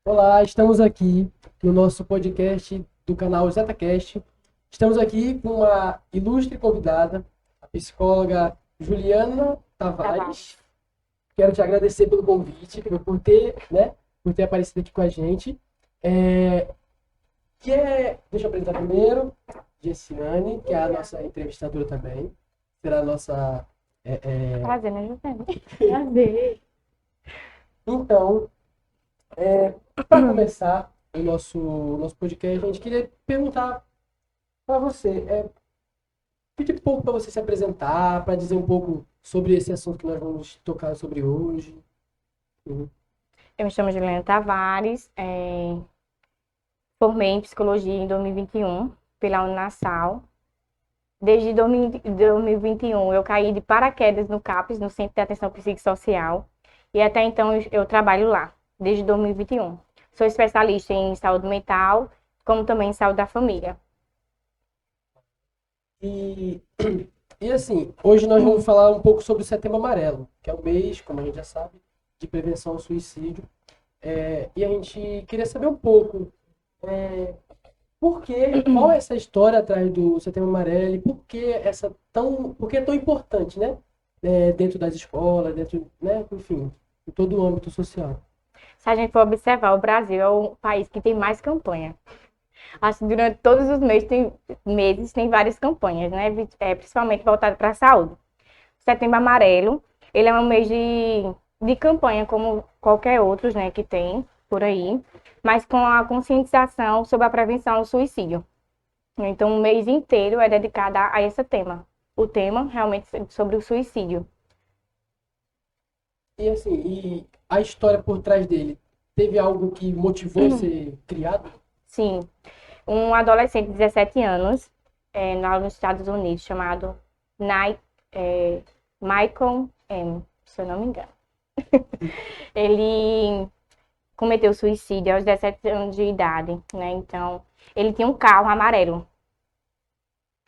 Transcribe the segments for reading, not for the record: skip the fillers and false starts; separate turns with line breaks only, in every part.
Olá, estamos aqui no nosso podcast do canal ZetaCast. Estamos aqui com uma ilustre convidada, a psicóloga Juliana Tavares.
Tavares.
Quero te agradecer pelo convite, por ter aparecido aqui com a gente. Deixa eu apresentar primeiro, Jessiane, que é a nossa entrevistadora também. Será a nossa.
Prazer, né, Giovanni? Prazer.
Então, para começar o nosso podcast, a gente queria perguntar para você, pedir um pouco para você se apresentar, para dizer um pouco sobre esse assunto que nós vamos tocar sobre hoje. Uhum.
Eu me chamo Juliana Tavares, formei em psicologia em 2021 pela Unassal. Desde 2021 eu caí de paraquedas no CAPS, no Centro de Atenção Psicossocial, e até então eu trabalho lá, desde 2021. Sou especialista em saúde mental, como também em saúde da família.
E, e assim, hoje nós vamos falar um pouco sobre o Setembro Amarelo, que é o mês, como a gente já sabe, de prevenção ao suicídio. E a gente queria saber um pouco qual é essa história atrás do Setembro Amarelo e por que é tão importante, né? Dentro das escolas, dentro, né? Enfim, em todo o âmbito social.
Se a gente for observar, o Brasil é o país que tem mais campanha. Acho que durante todos os meses tem várias campanhas, né? Principalmente voltadas para a saúde. Setembro Amarelo, ele é um mês de campanha, como qualquer outro, né, que tem por aí, mas com a conscientização sobre a prevenção ao suicídio. Então, o mês inteiro é dedicado a esse tema. O tema realmente sobre o suicídio.
E assim, a história por trás dele, teve algo que motivou ser criado?
Sim, um adolescente de 17 anos, lá nos Estados Unidos, chamado Nike, Michael M., se eu não me engano. Ele cometeu suicídio aos 17 anos de idade, né? Então, ele tinha um carro amarelo.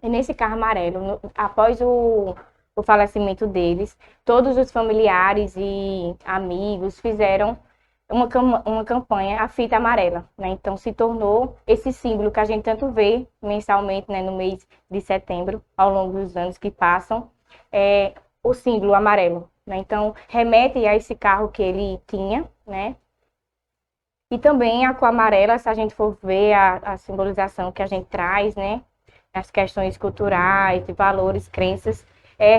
E nesse carro amarelo, após o falecimento deles, todos os familiares e amigos fizeram uma campanha, a fita amarela, né? Então, se tornou esse símbolo que a gente tanto vê mensalmente, né, no mês de setembro, ao longo dos anos que passam, o símbolo amarelo, né? Então, remete a esse carro que ele tinha, né? E também a cor amarela, se a gente for ver a simbolização que a gente traz, né? As questões culturais, de valores, crenças,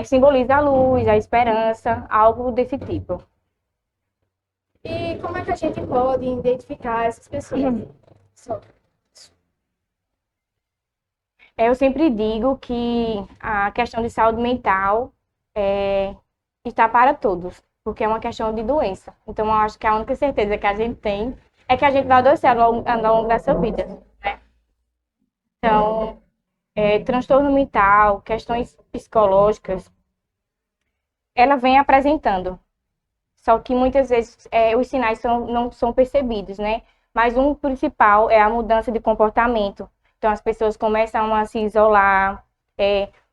simboliza a luz, a esperança, algo desse tipo.
E como é que a gente pode identificar essas pessoas? Só.
Eu sempre digo que a questão de saúde mental está para todos, porque é uma questão de doença. Então, eu acho que a única certeza que a gente tem é que a gente vai adoecer ao longo dessa vida, né? Então, transtorno mental, questões psicológicas, ela vem apresentando. Só que muitas vezes os sinais não são percebidos, né? Mas um principal é a mudança de comportamento. Então, as pessoas começam a se isolar,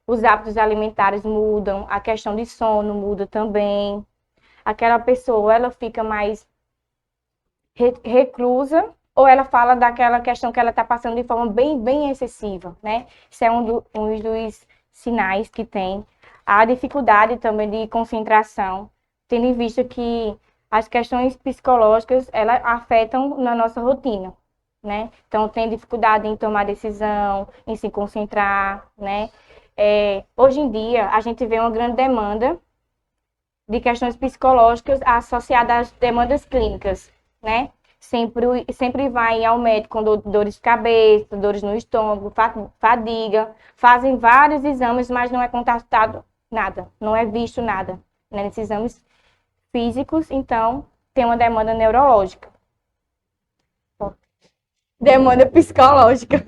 os hábitos alimentares mudam, a questão de sono muda também. Aquela pessoa, ela fica mais reclusa ou ela fala daquela questão que ela está passando de forma bem, bem excessiva, né? Isso é um dos sinais que tem. A dificuldade também de concentração, tendo em vista que as questões psicológicas, elas afetam na nossa rotina, né? Então, tem dificuldade em tomar decisão, em se concentrar, né? Hoje em dia, a gente vê uma grande demanda de questões psicológicas associadas às demandas clínicas, né? Sempre vai ao médico com dores de cabeça, dores no estômago, fadiga, fazem vários exames, mas não é constatado nada, não é visto nada, né? Nesses exames físicos, então tem uma demanda neurológica. Demanda psicológica.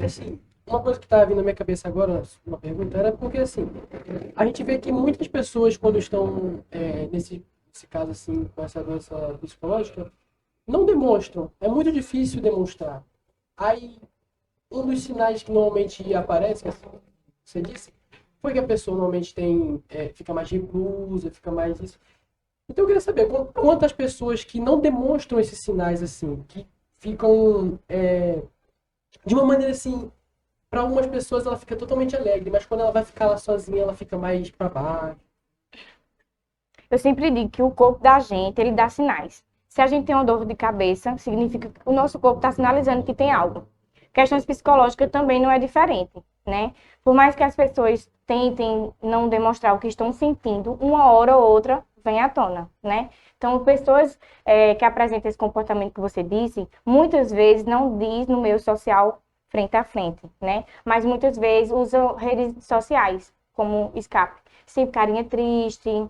Assim, uma coisa que está vindo na minha cabeça agora, uma pergunta, era porque assim, a gente vê que muitas pessoas quando estão nesse caso assim, com essa doença psicológica, não demonstram. É muito difícil demonstrar. Aí, um dos sinais que normalmente aparece, assim, você disse, foi que a pessoa normalmente fica mais reclusa, fica mais isso. Então eu queria saber quantas pessoas que não demonstram esses sinais assim, que ficam de uma maneira assim, para algumas pessoas ela fica totalmente alegre, mas quando ela vai ficar lá sozinha, ela fica mais para baixo.
Eu sempre digo que o corpo da gente, ele dá sinais. Se a gente tem uma dor de cabeça, significa que o nosso corpo está sinalizando que tem algo. Questões psicológicas também não é diferente, né? Por mais que as pessoas tentem não demonstrar o que estão sentindo, uma hora ou outra vem à tona, né? Então, pessoas que apresentam esse comportamento que você disse, muitas vezes não diz no meio social frente a frente, né? Mas muitas vezes usam redes sociais como escape. Sempre carinha triste,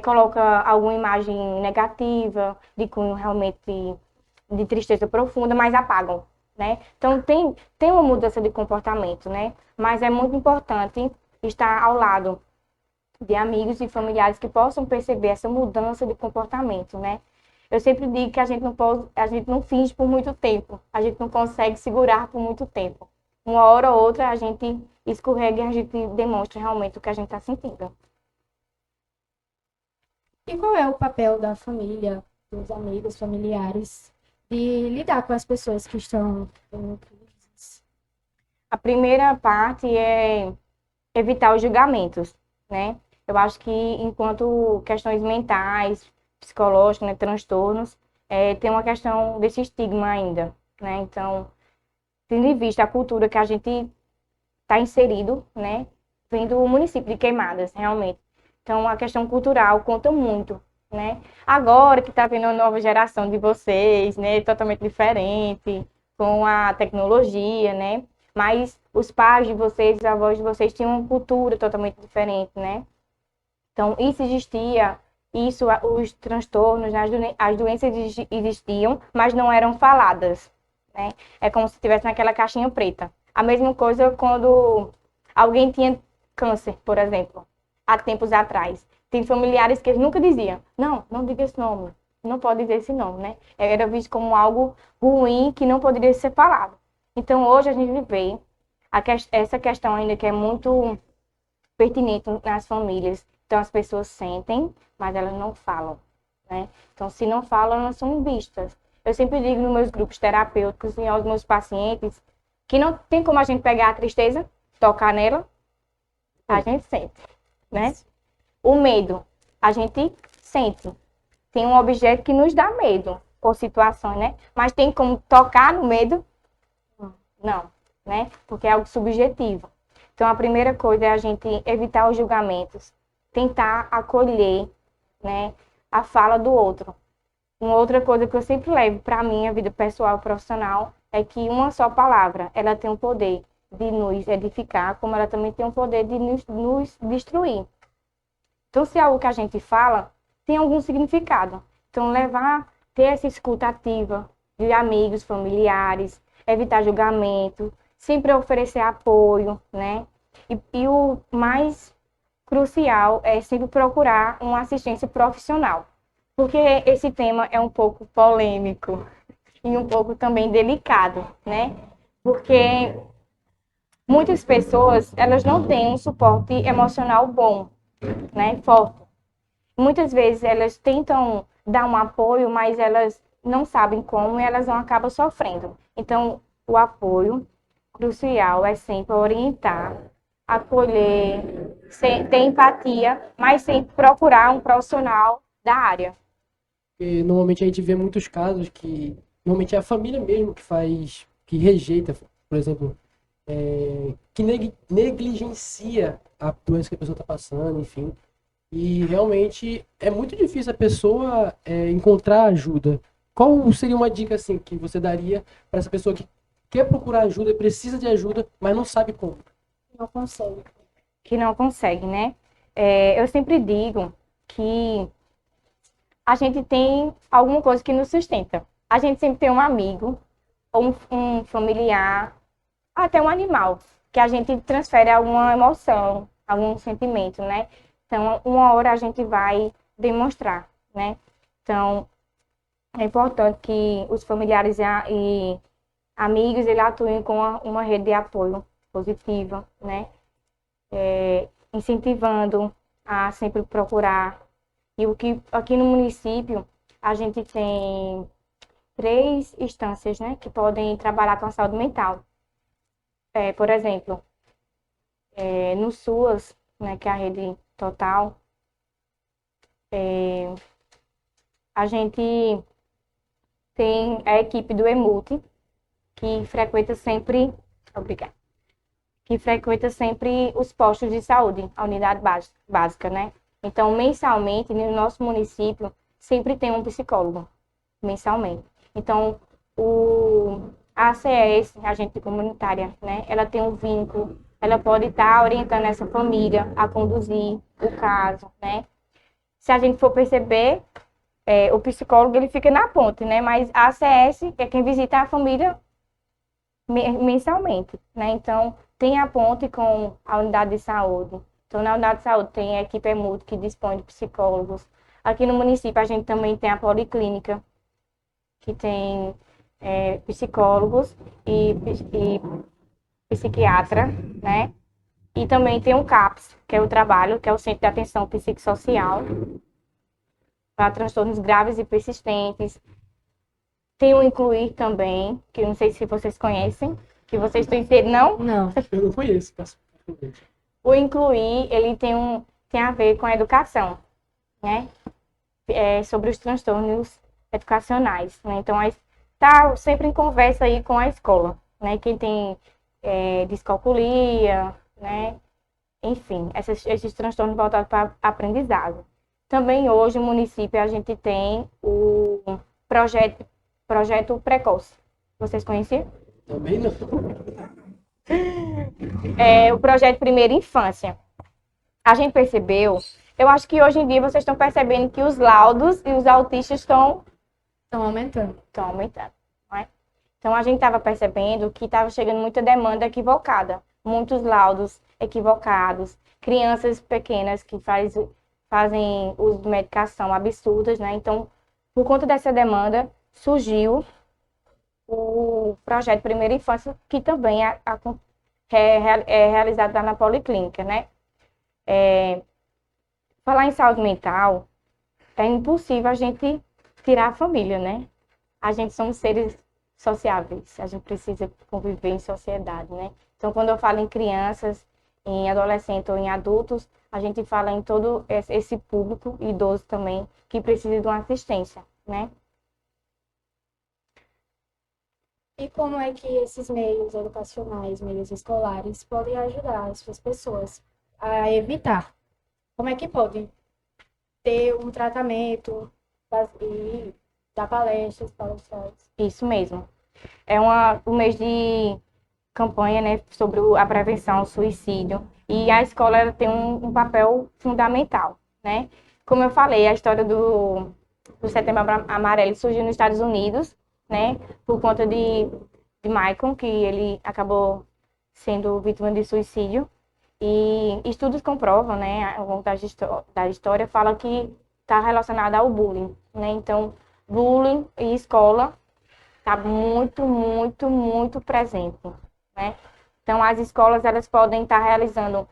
coloca alguma imagem negativa, de cunho realmente de tristeza profunda, mas apagam, né? Então, tem uma mudança de comportamento, né? Mas é muito importante estar ao lado de amigos e familiares que possam perceber essa mudança de comportamento, né? Eu sempre digo que a gente não pode, a gente não finge por muito tempo, a gente não consegue segurar por muito tempo. Uma hora ou outra a gente escorrega e a gente demonstra realmente o que a gente está sentindo.
E qual é o papel da família, dos amigos, familiares, de lidar com as pessoas que estão em crises?
A primeira parte é evitar os julgamentos, né? Eu acho que enquanto questões mentais, psicológicas, né, transtornos, tem uma questão desse estigma ainda, né? Então, tendo em vista a cultura que a gente está inserido, né? Vem do município de Queimadas, realmente. Então, a questão cultural conta muito, né? Agora que está vindo a nova geração de vocês, né? Totalmente diferente, com a tecnologia, né? Mas os pais de vocês, os avós de vocês tinham uma cultura totalmente diferente, né? Então, isso existia, os transtornos, né, as doenças existiam, mas não eram faladas, né? É como se estivesse naquela caixinha preta. A mesma coisa quando alguém tinha câncer, por exemplo, há tempos atrás. Tem familiares que eles nunca diziam, não, não diga esse nome, não pode dizer esse nome, né? Era visto como algo ruim que não poderia ser falado. Então, hoje a gente vê essa questão ainda que é muito pertinente nas famílias. Então, as pessoas sentem, mas elas não falam, né? Então, se não falam, elas são vistas. Eu sempre digo nos meus grupos terapêuticos e aos meus pacientes que não tem como a gente pegar a tristeza, tocar nela, a gente sente, né? O medo, a gente sente. Tem um objeto que nos dá medo, ou situações, né? Mas tem como tocar no medo? Não, né? Porque é algo subjetivo. Então, a primeira coisa é a gente evitar os julgamentos, tentar acolher, né, a fala do outro. Uma outra coisa que eu sempre levo para a minha vida pessoal e profissional é que uma só palavra, ela tem o poder de nos edificar, como ela também tem o poder de nos destruir. Então, se é algo que a gente fala, tem algum significado. Então, ter essa escuta ativa de amigos, familiares, evitar julgamento, sempre oferecer apoio, né? E o mais crucial é sempre procurar uma assistência profissional, porque esse tema é um pouco polêmico e um pouco também delicado, né? Porque muitas pessoas, elas não têm um suporte emocional bom, né? Forte. Muitas vezes elas tentam dar um apoio, mas elas não sabem como e elas vão acabar sofrendo. Então, o apoio crucial é sempre orientar, acolher, ter empatia, mas sempre procurar um profissional da área.
E normalmente a gente vê muitos casos que normalmente é a família mesmo que faz, que rejeita, por exemplo, que negligencia a doença que a pessoa está passando, enfim. E realmente é muito difícil a pessoa encontrar ajuda. Qual seria uma dica assim que você daria para essa pessoa que quer procurar ajuda, precisa de ajuda, mas não sabe como?
Não consegue.
Que não consegue, né? Eu sempre digo que a gente tem alguma coisa que nos sustenta. A gente sempre tem um amigo, ou um familiar, até um animal, que a gente transfere alguma emoção, algum sentimento, né? Então, uma hora a gente vai demonstrar, né? Então, é importante que os familiares e amigos eles atuem com uma rede de apoio positiva, né? Incentivando a sempre procurar E o que aqui no município a gente tem 3 instâncias, né, que podem trabalhar com a saúde mental. Por exemplo, no SUAS, né, que é a rede total, a gente tem a equipe do EMUT, que frequenta sempre, obrigada, que frequenta sempre os postos de saúde, a unidade básica, né? Então, mensalmente, no nosso município, sempre tem um psicólogo, mensalmente. Então, a ACS, agente comunitária, né? Ela tem um vínculo, ela pode estar orientando essa família a conduzir o caso, né? Se a gente for perceber, o psicólogo ele fica na ponte, né? Mas a ACS é quem visita a família mensalmente, né? Então, tem a ponte com a unidade de saúde. Então, na unidade de saúde tem a equipe EMUT que dispõe de psicólogos. Aqui no município, a gente também tem a policlínica, que tem psicólogos e psiquiatra, né? E também tem o CAPS, que é o trabalho, que é o Centro de Atenção Psicossocial, para transtornos graves e persistentes. Tem o Incluir também, que eu não sei se vocês conhecem, que vocês estão inseridos, não?
Não.
Eu não conheço,
O Incluir, ele tem a ver com a educação, né? Sobre os transtornos educacionais, né? Então, está sempre em conversa aí com a escola, né? Quem tem discalculia, né? Enfim, esses transtornos voltados para aprendizagem. Também hoje, no município, a gente tem o projeto Precoce. Vocês conheciam?
Também não.
O projeto Primeira Infância. A gente percebeu, eu acho que hoje em dia vocês estão percebendo que os laudos e os autistas estão
Aumentando.
aumentando, não é? Então, a gente estava percebendo que estava chegando muita demanda equivocada, muitos laudos equivocados, crianças pequenas que fazem uso de medicação absurdas, né? Então, por conta dessa demanda, surgiu o projeto Primeira Infância, que também é realizado lá na Policlínica, né? Falar em saúde mental, é impossível a gente tirar a família, né? A gente somos seres sociáveis, a gente precisa conviver em sociedade, né? Então, quando eu falo em crianças, em adolescentes ou em adultos, a gente fala em todo esse público, idoso também, que precisa de uma assistência, né?
E como é que esses meios educacionais, meios escolares, podem ajudar essas pessoas a evitar? Como é que podem ter um tratamento e dar palestras.
Isso mesmo. O mês de campanha, né, sobre a prevenção ao suicídio. E a escola ela tem um papel fundamental, né? Como eu falei, a história do Setembro Amarelo surgiu nos Estados Unidos, né? Por conta de Michael, que ele acabou sendo vítima de suicídio. E estudos comprovam, né, ao longo da história, fala que está relacionado ao bullying, né? Então, bullying e escola está muito, muito, muito presente, né? Então, as escolas elas podem estar realizando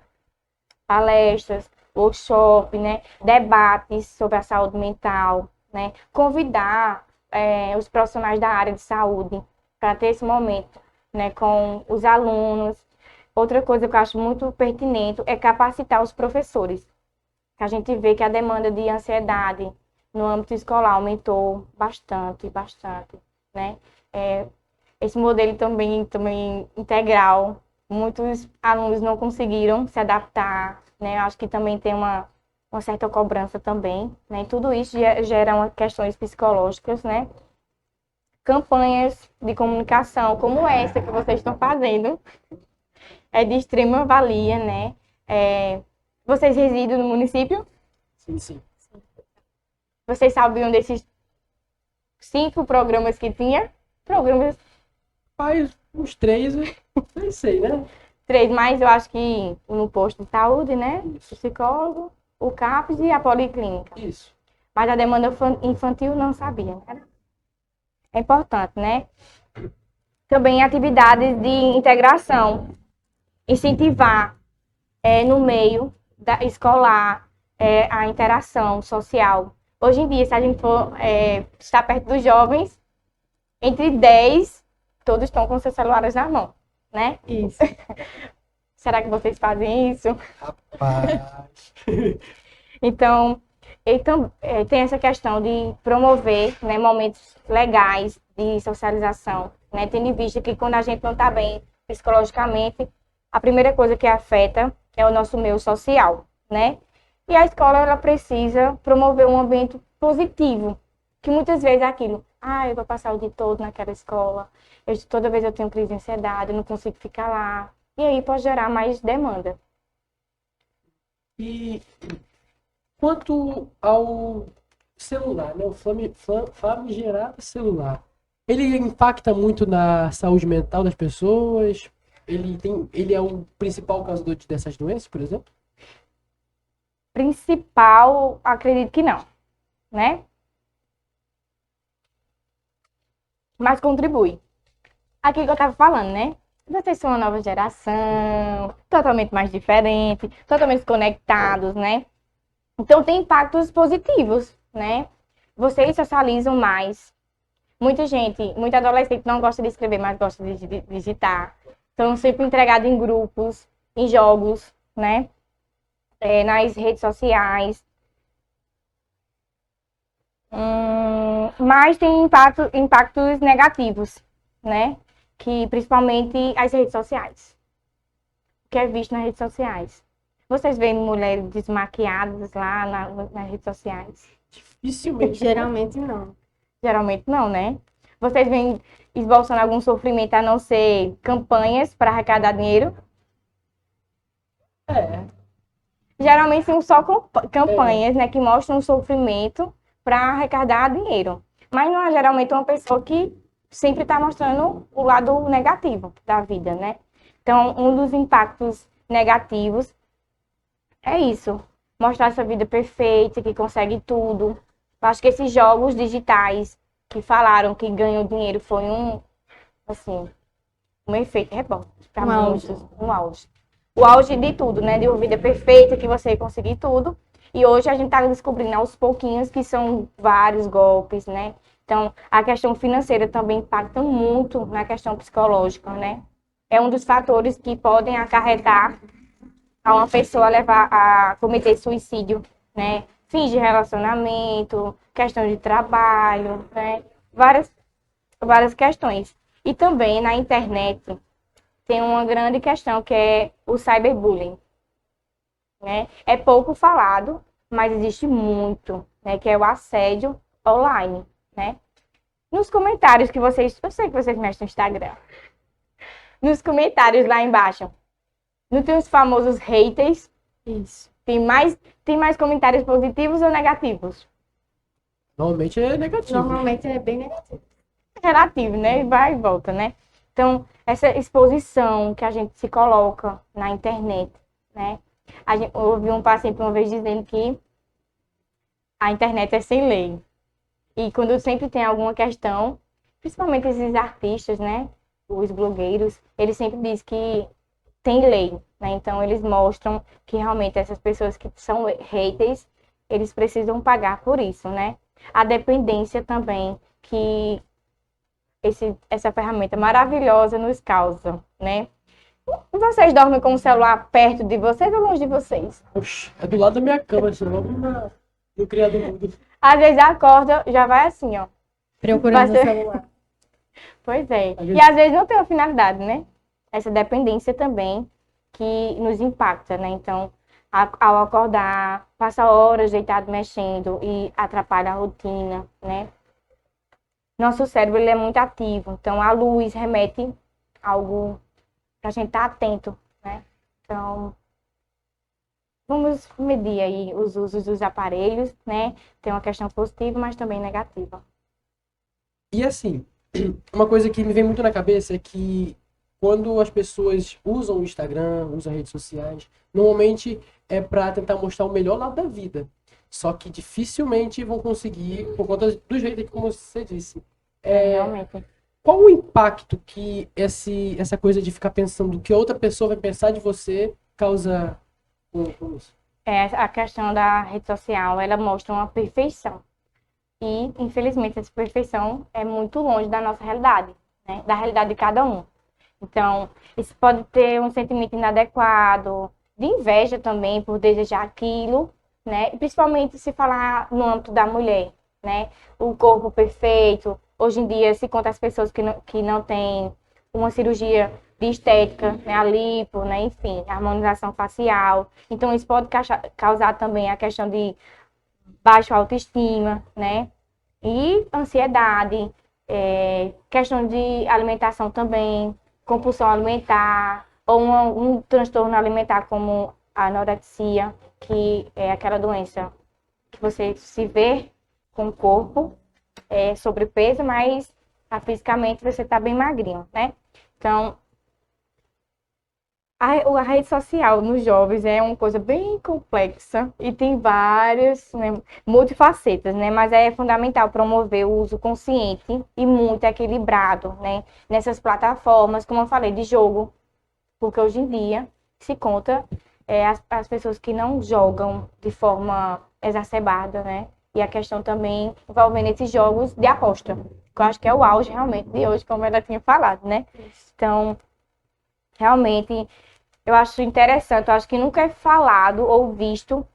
palestras, workshops, né, debates sobre a saúde mental, né? Convidar os profissionais da área de saúde para ter esse momento, né, com os alunos. Outra coisa que eu acho muito pertinente é capacitar os professores. A gente vê que a demanda de ansiedade no âmbito escolar aumentou bastante, bastante, né? Esse modelo também integral, muitos alunos não conseguiram se adaptar, né? Eu acho que também tem uma certa cobrança também, né? E tudo isso gera questões psicológicas, né? Campanhas de comunicação como essa que vocês estão fazendo é de extrema valia, né? Vocês residem no município?
Sim, sim.
Vocês sabiam desses 5 programas que tinha? Programas
Faz uns 3, eu nem sei, né?
3, mas eu acho que no posto de saúde, né? O psicólogo, o CAPS e a policlínica.
Isso.
Mas a demanda infantil não sabia, né? É importante, né? Também atividades de integração. Incentivar no meio escolar, a interação social. Hoje em dia, se a gente for estar perto dos jovens, entre 10, todos estão com seus celulares na mão, né?
Isso.
Será que vocês fazem isso?
Rapaz.
Então, tem essa questão de promover, né, momentos legais de socialização, né? Tendo em vista que quando a gente não está bem psicologicamente, a primeira coisa que afeta é o nosso meio social, né? E a escola, ela precisa promover um ambiente positivo, que muitas vezes é aquilo, eu vou passar o dia todo naquela escola, toda vez eu tenho crise de ansiedade, eu não consigo ficar lá, e aí pode gerar mais demanda.
E quanto ao celular, né? O famigerado celular. Ele impacta muito na saúde mental das pessoas? Ele é o principal causador dessas doenças, por exemplo?
Principal, acredito que não, né? Mas contribui. Aquilo que eu estava falando, né? Vocês são uma nova geração, totalmente mais diferente, totalmente conectados, né? Então tem impactos positivos, né? Vocês socializam mais. Muita gente, muita adolescente não gosta de escrever, mas gosta de digitar. Estão sempre entregados em grupos, em jogos, né? Nas redes sociais. Mas tem impactos negativos, né? Que principalmente as redes sociais. O que é visto nas redes sociais. Vocês veem mulheres desmaquiadas lá nas redes sociais?
Dificilmente.
Geralmente não.
Geralmente não, né? Vocês veem esboçando algum sofrimento a não ser campanhas para arrecadar dinheiro?
É.
Geralmente são só campanhas, né, que mostram o sofrimento para arrecadar dinheiro. Mas não é geralmente uma pessoa que sempre está mostrando o lado negativo da vida, né? Então, um dos impactos negativos é isso. Mostrar essa vida perfeita, que consegue tudo. Eu acho que esses jogos digitais que falaram que ganham dinheiro foi um efeito rebote para muitos, um auge. O auge de tudo, né? De uma vida perfeita, que você conseguir tudo. E hoje a gente está descobrindo aos pouquinhos que são vários golpes, né? Então, a questão financeira também impacta muito na questão psicológica, né? É um dos fatores que podem acarretar a uma pessoa levar a cometer suicídio, né? Fins de relacionamento, questão de trabalho, né? Várias questões. E também na internet tem uma grande questão que é o cyberbullying, né? É pouco falado, mas existe muito, né? Que é o assédio online, né? Nos comentários que vocês... Eu sei que vocês mexem no Instagram. Nos comentários lá embaixo. Não tem os famosos haters?
Isso.
Tem mais comentários positivos ou negativos?
Normalmente é negativo.
Normalmente é bem negativo.
Relativo, né? Vai e volta, né? Então, essa exposição que a gente se coloca na internet, né? Eu ouvi um paciente uma vez dizendo que a internet é sem lei. E quando sempre tem alguma questão, principalmente esses artistas, né? Os blogueiros, eles sempre dizem que tem lei, né? Então, eles mostram que realmente essas pessoas que são haters, eles precisam pagar por isso, né? A dependência também que essa ferramenta maravilhosa nos causa, né? Vocês dormem com o celular perto de vocês ou longe de vocês?
Oxe, é do lado da minha cama, assim, logo no criado mundo.
Às vezes acorda, já vai assim, ó.
Procurando
Vai
o
ser-
celular.
Pois é.
Às
E
vezes-
às vezes não tem uma finalidade, né? Essa dependência também que nos impacta, né? Então, ao acordar, passa horas deitado mexendo e atrapalha a rotina, né? Nosso cérebro ele é muito ativo, então a luz remete a algo para a gente estar atento, né? Então, vamos medir aí os usos dos aparelhos, né? Tem uma questão positiva, mas também negativa.
E assim, uma coisa que me vem muito na cabeça é que quando as pessoas usam o Instagram, usam redes sociais, normalmente é para tentar mostrar o melhor lado da vida. Só que dificilmente vão conseguir, por conta do jeito que, como você disse.
Realmente.
Qual o impacto que essa coisa de ficar pensando o que outra pessoa vai pensar de você causa com isso?
a questão da rede social, ela mostra uma perfeição. E, infelizmente, essa perfeição é muito longe da nossa realidade, né? Da realidade de cada um. Então, isso pode ter um sentimento inadequado, de inveja também, por desejar aquilo, né? E principalmente se falar no âmbito da mulher, né? O corpo perfeito. Hoje em dia, se conta as pessoas que não têm uma cirurgia de estética, né? A lipo, né? Enfim, harmonização facial. Então, isso pode causar também a questão de baixa autoestima, né? E ansiedade, questão de alimentação também, compulsão alimentar, ou um transtorno alimentar como a anorexia, que é aquela doença que você se vê com o corpo sobrepeso, mas fisicamente você está bem magrinho, né? Então, a rede social nos jovens é uma coisa bem complexa e tem várias, né, multifacetas, né? Mas é fundamental promover o uso consciente e muito equilibrado, né? Nessas plataformas, como eu falei, de jogo, porque hoje em dia se conta as pessoas que não jogam de forma exacerbada, né? E a questão também envolvendo esses jogos de aposta, que eu acho que é o auge realmente de hoje, como ela tinha falado, né? Então, realmente, eu acho interessante, eu acho que nunca é falado ou visto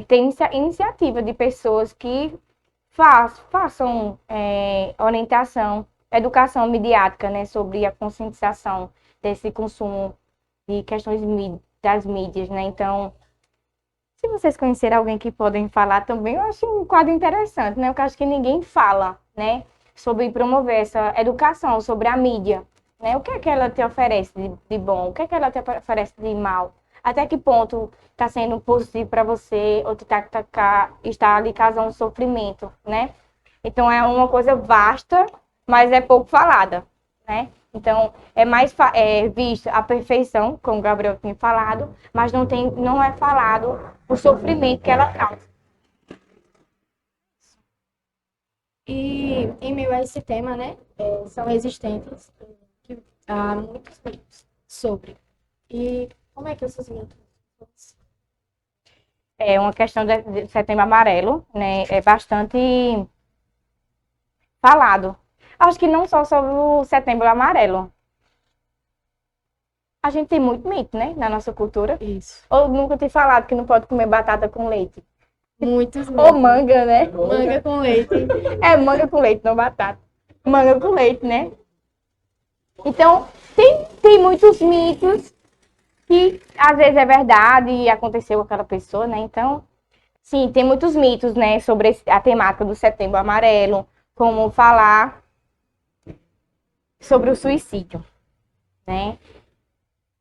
ter iniciativa de pessoas que façam orientação, educação midiática, né, sobre a conscientização desse consumo de questões das mídias, né? Então, se vocês conhecerem alguém que podem falar também, eu acho um quadro interessante, né? Porque eu acho que ninguém fala, né, sobre promover essa educação sobre a mídia, né? O que é que ela te oferece de bom? O que é que ela te oferece de mal? Até que ponto está sendo positivo para você ou está ali causando sofrimento, né? Então, é uma coisa vasta, mas é pouco falada, né? Então, é mais vista a perfeição, como o Gabriel tinha falado, mas não é falado o sofrimento que ela causa.
E em meio a esse tema, né, são existentes há muitos mitos sobre. E como é que esses mitos?
É uma questão de Setembro Amarelo, né? É bastante falado. Acho que não só sobre o Setembro Amarelo. A gente tem muito mito, né, na nossa cultura.
Isso.
Ou nunca te falado que não pode comer batata com leite.
Muitos
Ou
mitos.
manga, né?
Manga com leite.
É manga com leite, não batata. Manga com leite, né? Então, tem muitos mitos que às vezes é verdade e aconteceu com aquela pessoa, né? Então, sim, tem muitos mitos, né, sobre a temática do Setembro Amarelo, como falar sobre o suicídio, né?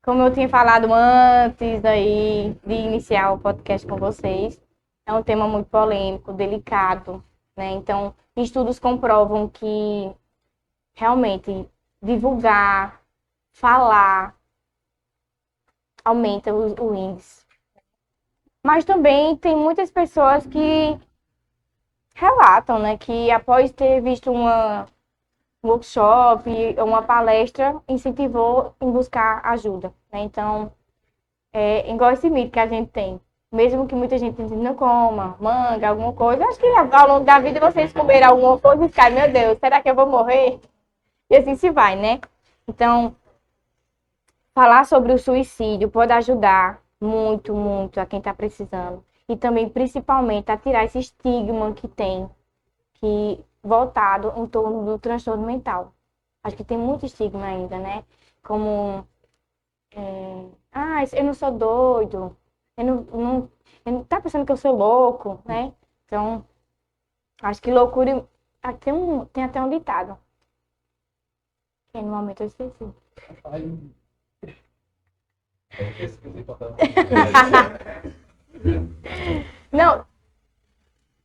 Como eu tinha falado antes aí de iniciar o podcast com vocês, é um tema muito polêmico, delicado, né? Então, estudos comprovam que realmente divulgar, falar, aumenta o índice. Mas também tem muitas pessoas que relatam, né, que após ter visto um workshop, uma palestra, incentivou em buscar ajuda, né? Então, igual esse mito que a gente tem. Mesmo que muita gente não coma manga, alguma coisa, acho que ao longo da vida vocês comerem alguma coisa e ficarem, meu Deus, será que eu vou morrer? E assim se vai, né? Então, falar sobre o suicídio pode ajudar muito, muito a quem está precisando. E também, principalmente, a tirar esse estigma que tem, voltado em torno do transtorno mental. Acho que tem muito estigma ainda, né? Como, eu não sou doido, eu não tá pensando que eu sou louco, né? Então, acho que loucura. Tem até um ditado. Que no momento eu esqueci. Não,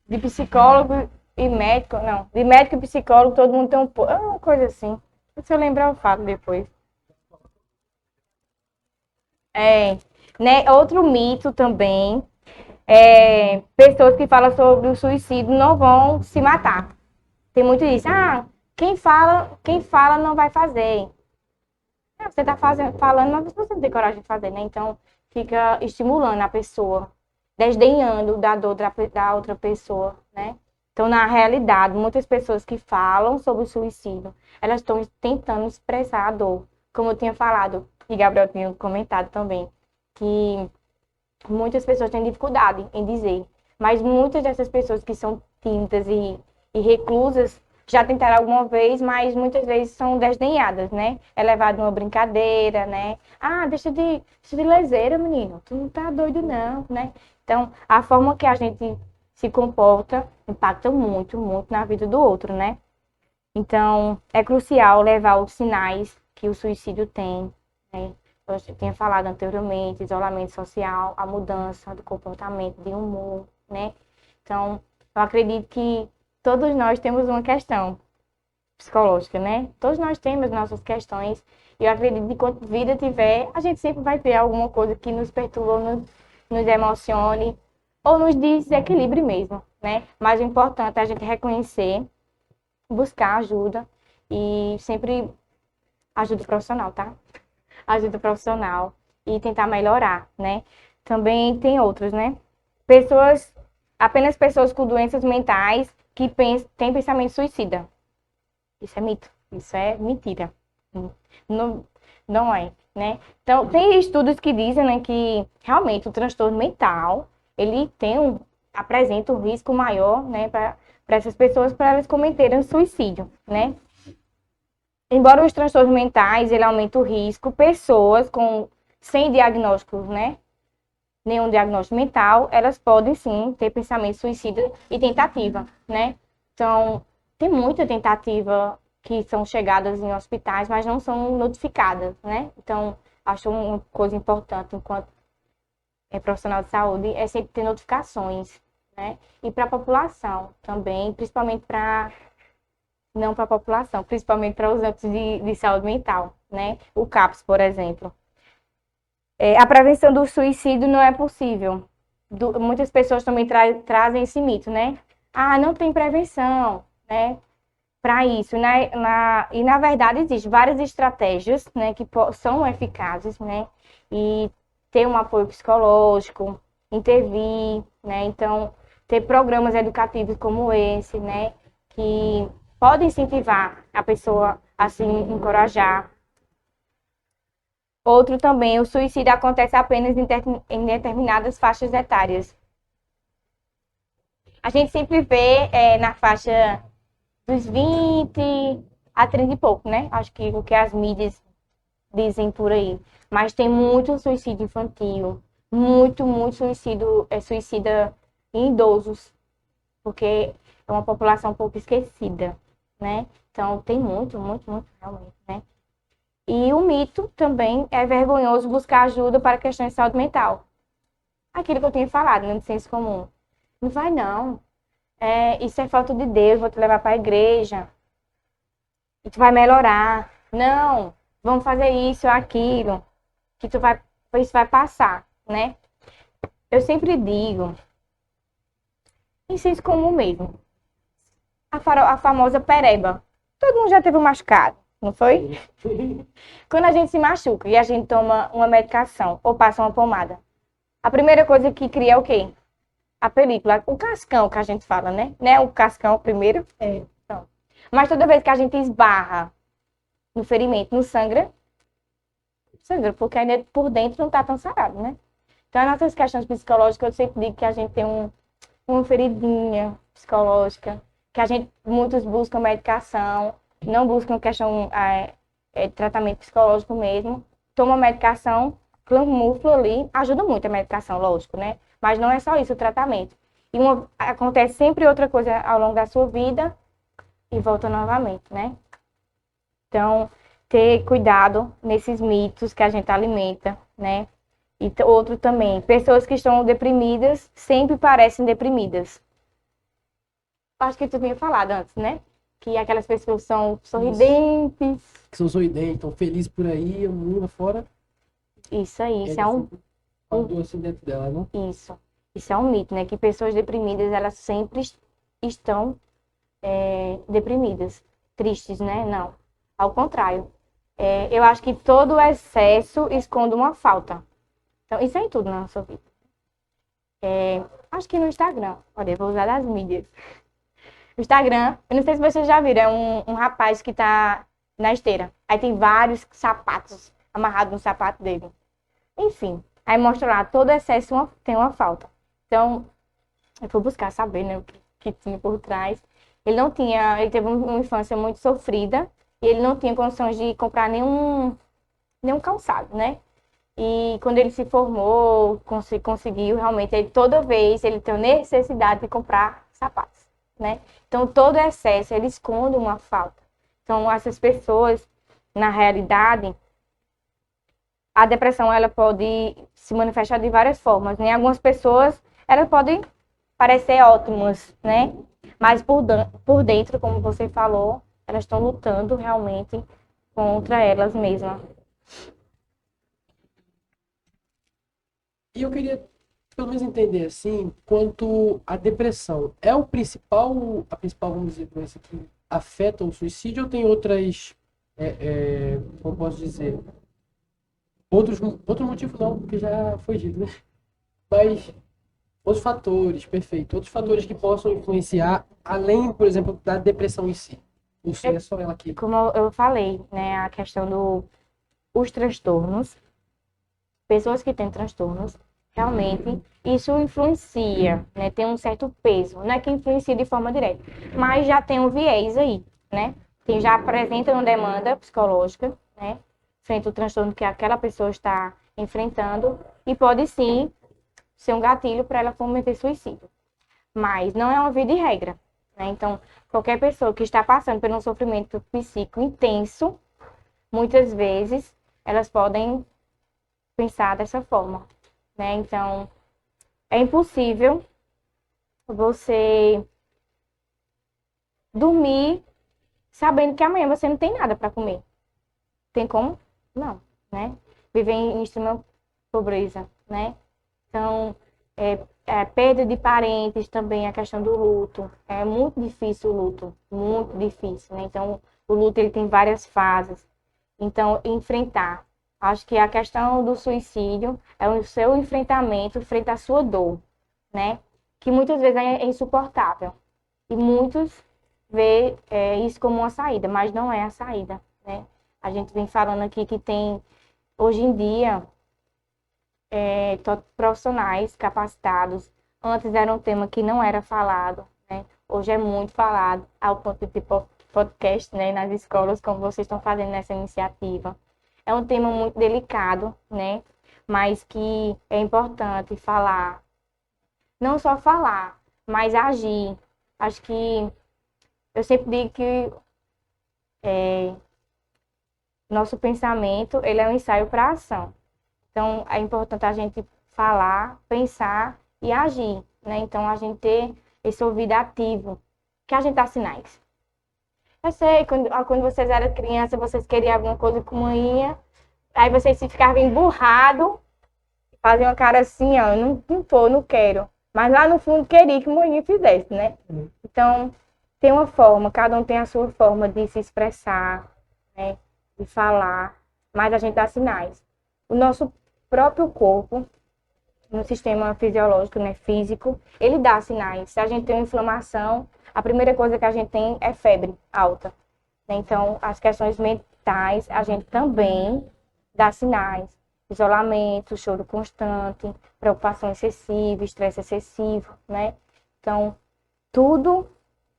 de psicólogo e médico, não. De médico e psicólogo, todo mundo tem um pouco. É uma coisa assim. Se eu lembrar, eu falo depois. Né? Outro mito também pessoas que falam sobre o suicídio não vão se matar. Tem muito isso. Quem fala não vai fazer. Você está falando, mas você não tem coragem de fazer, né? Então, fica estimulando a pessoa. desdenhando da dor da outra pessoa, né? Então, na realidade, muitas pessoas que falam sobre o suicídio, elas estão tentando expressar a dor. Como eu tinha falado, e Gabriel tinha comentado também, que muitas pessoas têm dificuldade em dizer, mas muitas dessas pessoas que são tímidas e reclusas já tentaram alguma vez, mas muitas vezes são desdenhadas, né? É levado uma brincadeira, né? Ah, deixa de leseira, menino, tu não tá doido não, né? Então, a forma que a gente se comporta impacta muito, muito na vida do outro, né? Então, é crucial levar os sinais que o suicídio tem, né? Eu tinha falado anteriormente, isolamento social, a mudança do comportamento, de humor, né? Então, eu acredito que todos nós temos uma questão psicológica, né? Todos nós temos nossas questões. E eu acredito que enquanto vida tiver, a gente sempre vai ter alguma coisa que nos perturba, nos emocione ou nos desequilibre mesmo, né? Mas o importante é a gente reconhecer, buscar ajuda e sempre ajuda profissional, tá? Ajuda profissional e tentar melhorar, né? Também tem outros, né? Apenas pessoas com doenças mentais que têm pensamento suicida. Isso é mito, isso é mentira. Não, não é, né? Então, tem estudos que dizem, né, que realmente o transtorno mental, ele apresenta um risco maior, né, para essas pessoas, para elas cometerem suicídio, né? Embora os transtornos mentais, ele aumenta o risco, pessoas sem diagnóstico, né, nenhum diagnóstico mental, elas podem sim ter pensamento suicida e tentativa, né? Então, tem muita tentativa que são chegadas em hospitais, mas não são notificadas, né? Então, acho uma coisa importante enquanto profissional de saúde é sempre ter notificações, né? E para a população também, principalmente não para a população, principalmente para os âmbitos de saúde mental, né? O CAPS, por exemplo. A prevenção do suicídio não é possível. Muitas pessoas também trazem esse mito, né? Ah, não tem prevenção, né? Para isso, e na verdade existem várias estratégias, né, que são eficazes, né? E ter um apoio psicológico, intervir, né? Então, ter programas educativos como esse, né, que podem incentivar a pessoa a se encorajar. Outro também, o suicídio acontece apenas em determinadas faixas etárias. A gente sempre vê na faixa dos 20 a 30 e pouco, né? Acho que o que as mídias dizem por aí. Mas tem muito suicídio infantil, muito suicida em idosos, porque é uma população um pouco esquecida, né? Então tem muito realmente, né? E o mito também é vergonhoso buscar ajuda para questões de saúde mental. Aquilo que eu tinha falado, né, de senso comum. Não vai não. Isso é falta de Deus, vou te levar para a igreja. E tu vai melhorar. Não, vamos fazer isso ou aquilo. Que isso vai passar, né? Eu sempre digo, em senso comum mesmo. A famosa pereba. Todo mundo já teve um machucado, não foi? Quando a gente se machuca e a gente toma uma medicação ou passa uma pomada, a primeira coisa que cria é o quê? A película, o cascão que a gente fala, né? O cascão primeiro. Então. Mas toda vez que a gente esbarra no ferimento, no sangra, porque ainda por dentro não tá tão sarado, né? Então, as nossas questões psicológicas, eu sempre digo que a gente tem uma feridinha psicológica, que muitos buscam medicação, não buscam questão de tratamento psicológico mesmo, toma medicação, camufla ali, ajuda muito a medicação, lógico, né? Mas não é só isso o tratamento. E acontece sempre outra coisa ao longo da sua vida e volta novamente, né? Então, ter cuidado nesses mitos que a gente alimenta, né? E outro também, pessoas que estão deprimidas sempre parecem deprimidas. Acho que tu tinha falado antes, né? Que aquelas pessoas são sorridentes.
Que são sorridentes, estão felizes por aí, o mundo fora.
Isso aí, isso é um...
Assim dentro dela, né?
Isso é um mito, né? Que pessoas deprimidas, elas sempre estão deprimidas, tristes, né? Não, ao contrário. Eu acho que todo excesso esconde uma falta. Então, isso é em tudo na nossa vida. Acho que no Instagram. Olha, eu vou usar das mídias. No Instagram, eu não sei se vocês já viram, é um rapaz que tá na esteira. Aí tem vários sapatos amarrados no sapato dele. Enfim, aí mostra lá, todo excesso tem uma falta. Então, eu fui buscar saber, né, que tinha por trás. Ele teve uma infância muito sofrida e ele não tinha condições de comprar nenhum calçado, né? E quando ele se formou, conseguiu realmente, toda vez ele tem necessidade de comprar sapatos, né? Então, todo excesso, ele esconde uma falta. Então, essas pessoas, na realidade, a depressão, ela pode se manifestar de várias formas, né? Algumas pessoas, elas podem parecer ótimas, né? Mas por dentro, como você falou, elas estão lutando realmente contra elas mesmas.
E eu queria, pelo menos, entender, assim, quanto a depressão é a principal, vamos dizer, doença que afeta o suicídio ou tem outras, como posso dizer, outro motivo não, porque já foi dito, né? Mas outros fatores, perfeito, outros fatores que possam influenciar, além, por exemplo, da depressão em si. Ou se é só ela aqui.
Como eu falei, né, a questão os transtornos, pessoas que têm transtornos, realmente isso influencia, né, tem um certo peso, não é que influencia de forma direta, mas já tem um viés aí, né, que já apresenta uma demanda psicológica, né, frente ao transtorno que aquela pessoa está enfrentando e pode sim ser um gatilho para ela cometer suicídio. Mas não é uma via de regra, né? Então, qualquer pessoa que está passando por um sofrimento psíquico intenso, muitas vezes elas podem pensar dessa forma, né? Então, é impossível você dormir sabendo que amanhã você não tem nada para comer. Tem como? Não, né? Viver em extrema pobreza, né? Então, perda de parentes também, a questão do luto. É muito difícil o luto, muito difícil, né? Então, o luto ele tem várias fases. Então, enfrentar. Acho que a questão do suicídio é o seu enfrentamento frente à sua dor, né? Que muitas vezes é insuportável. E muitos vê isso como uma saída, mas não é a saída, né? A gente vem falando aqui que tem, hoje em dia, profissionais capacitados. Antes era um tema que não era falado, né? Hoje é muito falado, ao ponto de ter podcast, né, nas escolas, como vocês estão fazendo nessa iniciativa. É um tema muito delicado, né? Mas que é importante falar. Não só falar, mas agir. Acho que eu sempre digo que nosso pensamento, ele é um ensaio para a ação. Então, é importante a gente falar, pensar e agir, né? Então, a gente ter esse ouvido ativo, que a gente dá sinais. Eu sei, quando vocês eram criança, vocês queriam alguma coisa com manhinha, aí vocês se ficavam emburrados, faziam uma cara assim, ó, não tô, não quero. Mas lá no fundo queria que manhinha fizesse, né? Então, tem uma forma, cada um tem a sua forma de se expressar, né? De falar, mas a gente dá sinais. O nosso próprio corpo, no sistema fisiológico, né, físico, ele dá sinais. Se a gente tem uma inflamação, a primeira coisa que a gente tem é febre alta, né? Então, as questões mentais, a gente também dá sinais. Isolamento, choro constante, preocupação excessiva, estresse excessivo, né? Então, tudo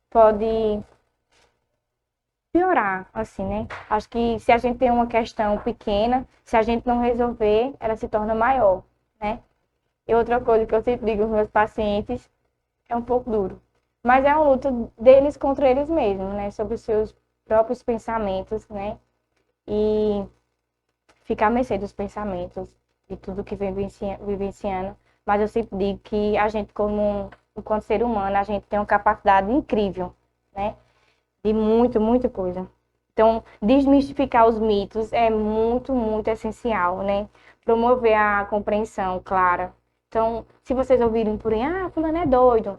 pode piorar, assim, né? Acho que se a gente tem uma questão pequena, se a gente não resolver, ela se torna maior, né? E outra coisa que eu sempre digo aos meus pacientes, é um pouco duro, mas é uma luta deles contra eles mesmos, né? Sobre os seus próprios pensamentos, né? E ficar à mercê dos pensamentos de tudo que vem vivenciando. Mas eu sempre digo que a gente, enquanto ser humano, a gente tem uma capacidade incrível, né? De muita coisa. Então, desmistificar os mitos é muito essencial, né? Promover a compreensão clara. Então, se vocês ouvirem por aí, fulano é doido.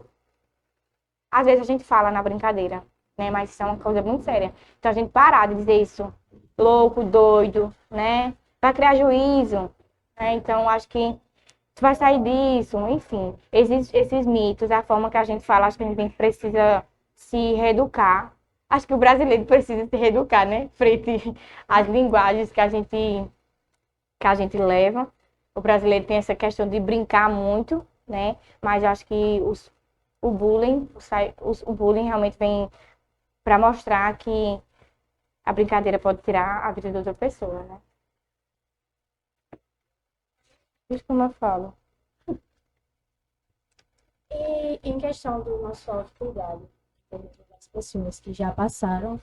Às vezes a gente fala na brincadeira, né? Mas isso é uma coisa muito séria. Então, a gente parar de dizer isso, louco, doido, né? Vai criar juízo, né? Então, acho que tu vai sair disso, enfim. Existem esses mitos, a forma que a gente fala, acho que a gente precisa se reeducar. Acho que o brasileiro precisa se reeducar, né? Frente às linguagens que a gente leva. O brasileiro tem essa questão de brincar muito, né? Mas eu acho que o bullying realmente vem para mostrar que a brincadeira pode tirar a vida de outra pessoa, né? Isso como eu falo.
E em questão do nosso autocuidado, das pessoas que já passaram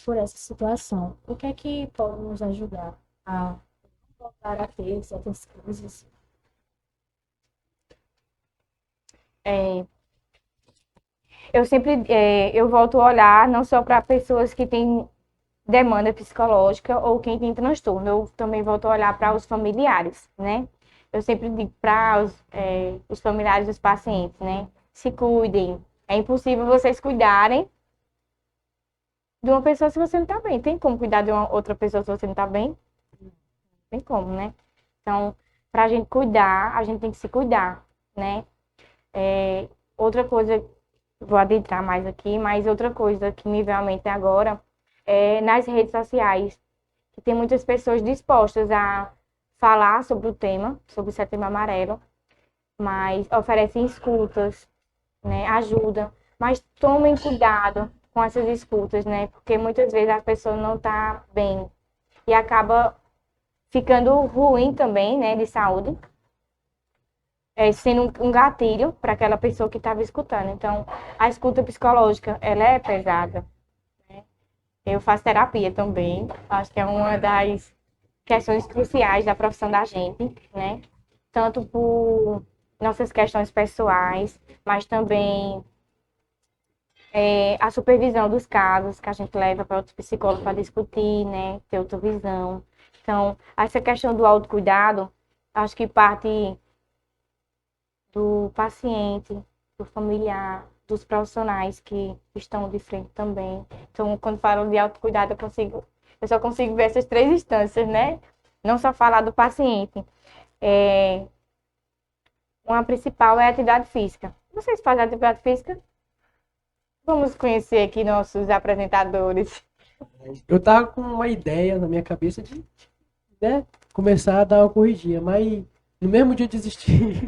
por essa situação, o que é que pode nos ajudar a voltar a ter certas coisas?
É, eu volto a olhar não só para pessoas que têm demanda psicológica ou quem tem transtorno, eu também volto a olhar para os familiares, né? Eu sempre digo para os familiares dos pacientes, né? Se cuidem. É impossível vocês cuidarem de uma pessoa se você não está bem. Tem como cuidar de uma outra pessoa se você não está bem? Não tem como, né? Então, para a gente cuidar, a gente tem que se cuidar, né? Outra coisa, vou adentrar mais aqui, mas outra coisa que me veio à mente agora é nas redes sociais, que tem muitas pessoas dispostas a falar sobre o tema, sobre o Setembro Amarelo, mas oferecem escutas, né, ajuda, mas tomem cuidado com essas escutas, né, porque muitas vezes a pessoa não está bem e acaba ficando ruim também, né, de saúde, sendo um gatilho para aquela pessoa que estava escutando. Então, a escuta psicológica, ela é pesada. Eu faço terapia também, acho que é uma das questões cruciais da profissão da gente, né? Tanto por nossas questões pessoais, mas também a supervisão dos casos que a gente leva para outros psicólogos para discutir, né? Ter outra visão. Então, essa questão do autocuidado, acho que parte do paciente, do familiar, dos profissionais que estão de frente também. Então, quando falo de autocuidado, eu só consigo ver essas três instâncias, né? Não só falar do paciente. Uma principal é a atividade física. Vocês fazem atividade física? Vamos conhecer aqui nossos apresentadores.
Eu tava com uma ideia na minha cabeça de, né, começar a dar uma corridinha, mas no mesmo dia eu desisti.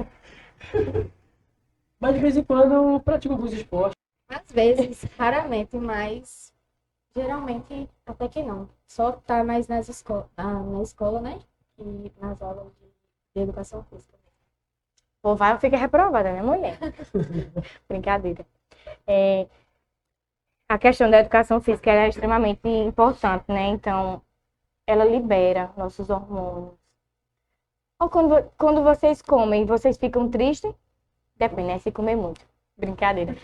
Mas de vez em quando eu pratico alguns esportes.
Às vezes, raramente, mas geralmente até que não. Só tá mais na escola, né? E nas aulas de educação física.
Ou vai ou fica reprovada, minha mulher. Brincadeira. A questão da educação física é extremamente importante, né? Então, ela libera nossos hormônios. Ou quando vocês comem, vocês ficam tristes? Depende, né? Se comer muito. Brincadeira.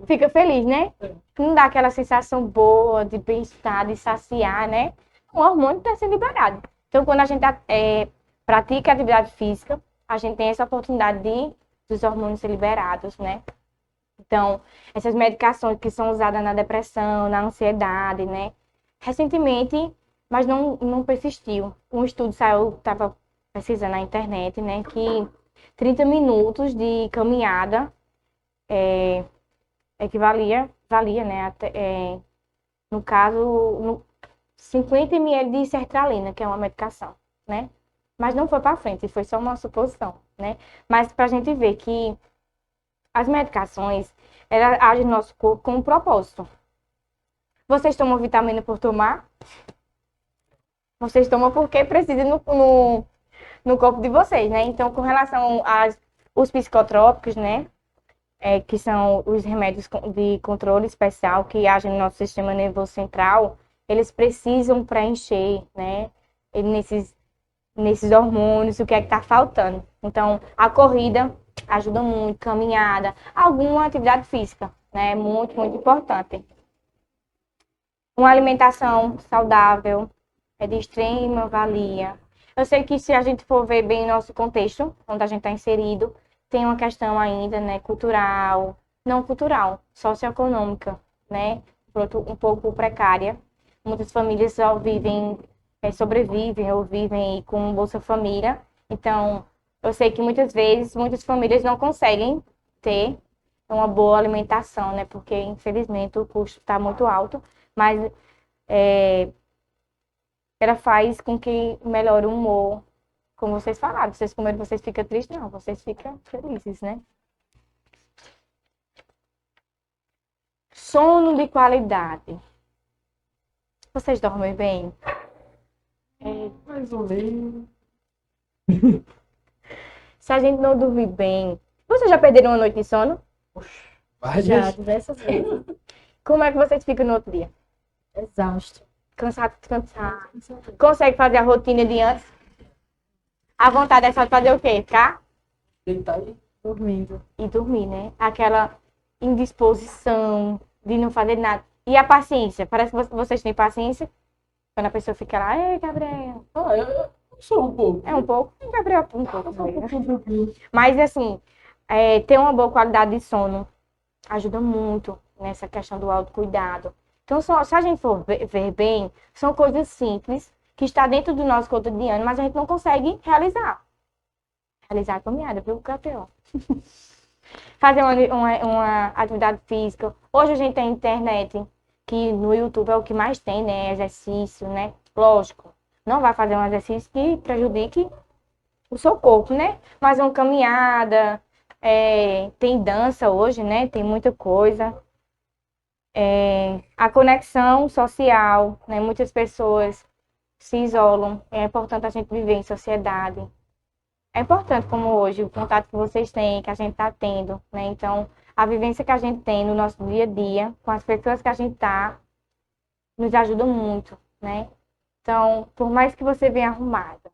Fica feliz, né? Não dá aquela sensação boa de bem-estar, de saciar, né? O hormônio está sendo liberado. Então, quando a gente pratica atividade física, a gente tem essa oportunidade dos hormônios ser liberados, né? Então, essas medicações que são usadas na depressão, na ansiedade, né? Recentemente, mas não persistiu. Um estudo saiu, estava pesquisando na internet, né? Que 30 minutos de caminhada valia, né? No caso, 50 ml de sertralina, que é uma medicação, né? Mas não foi para frente, foi só uma suposição, né? Mas para a gente ver que as medicações, elas agem no nosso corpo com um propósito. Vocês tomam vitamina por tomar? Vocês tomam porque precisa no corpo de vocês, né? Então, com relação aos psicotrópicos, né? Que são os remédios de controle especial que agem no nosso sistema nervoso central, eles precisam preencher, né? Nesses hormônios, o que é que está faltando. Então, a corrida ajuda muito, caminhada, alguma atividade física, né? Muito, muito importante. Uma alimentação saudável é de extrema valia. Eu sei que se a gente for ver bem o nosso contexto, onde a gente está inserido, tem uma questão ainda, né, cultural, não cultural, socioeconômica, né, um pouco precária. Muitas famílias só sobrevivem ou vivem com Bolsa Família. Então, Eu sei que muitas vezes, muitas famílias não conseguem ter uma boa alimentação, né? Porque, infelizmente, o custo está muito alto, mas ela faz com que melhore o humor. Como vocês falaram, vocês comerem, vocês ficam tristes? Não, vocês ficam felizes, né? Sono de qualidade. Vocês dormem bem?
Mais ou menos.
Se a gente não dormir bem... Vocês já perderam uma noite de sono?
Já,
Várias.
diversas vezes.
Como é que vocês ficam no outro dia?
Exausto.
Cansado, cansado. Consegue fazer a rotina de antes? A vontade é só de fazer o quê? Ficar
Deitar e
Dormindo.
e dormir, né? Aquela indisposição de não fazer nada. E a paciência? Parece que vocês têm paciência. Quando a pessoa fica lá, ei, Gabriel.
eu sou um pouco.
É um pouco. Gabriel, um pouco.
Eu sou um
Né?
pouquinho tranquilo.
Mas, assim, ter uma boa qualidade de sono ajuda muito nessa questão do autocuidado. Então, se a gente for ver bem, são coisas simples que está dentro do nosso cotidiano, mas a gente não consegue realizar. Realizar a caminhada, viu, Gabriel? Fazer uma atividade física. Hoje a gente tem internet, que no YouTube é o que mais tem, né? Exercício, né? Lógico, não vai fazer um exercício que prejudique o seu corpo, né? Mas uma caminhada, tem dança hoje, né? Tem muita coisa. A conexão social, né? Muitas pessoas se isolam. É importante a gente viver em sociedade. É importante como hoje, o contato que vocês têm, que a gente está tendo, né? Então, a vivência que a gente tem no nosso dia a dia, com as pessoas que a gente está, nos ajuda muito, né? Então, por mais que você venha arrumada,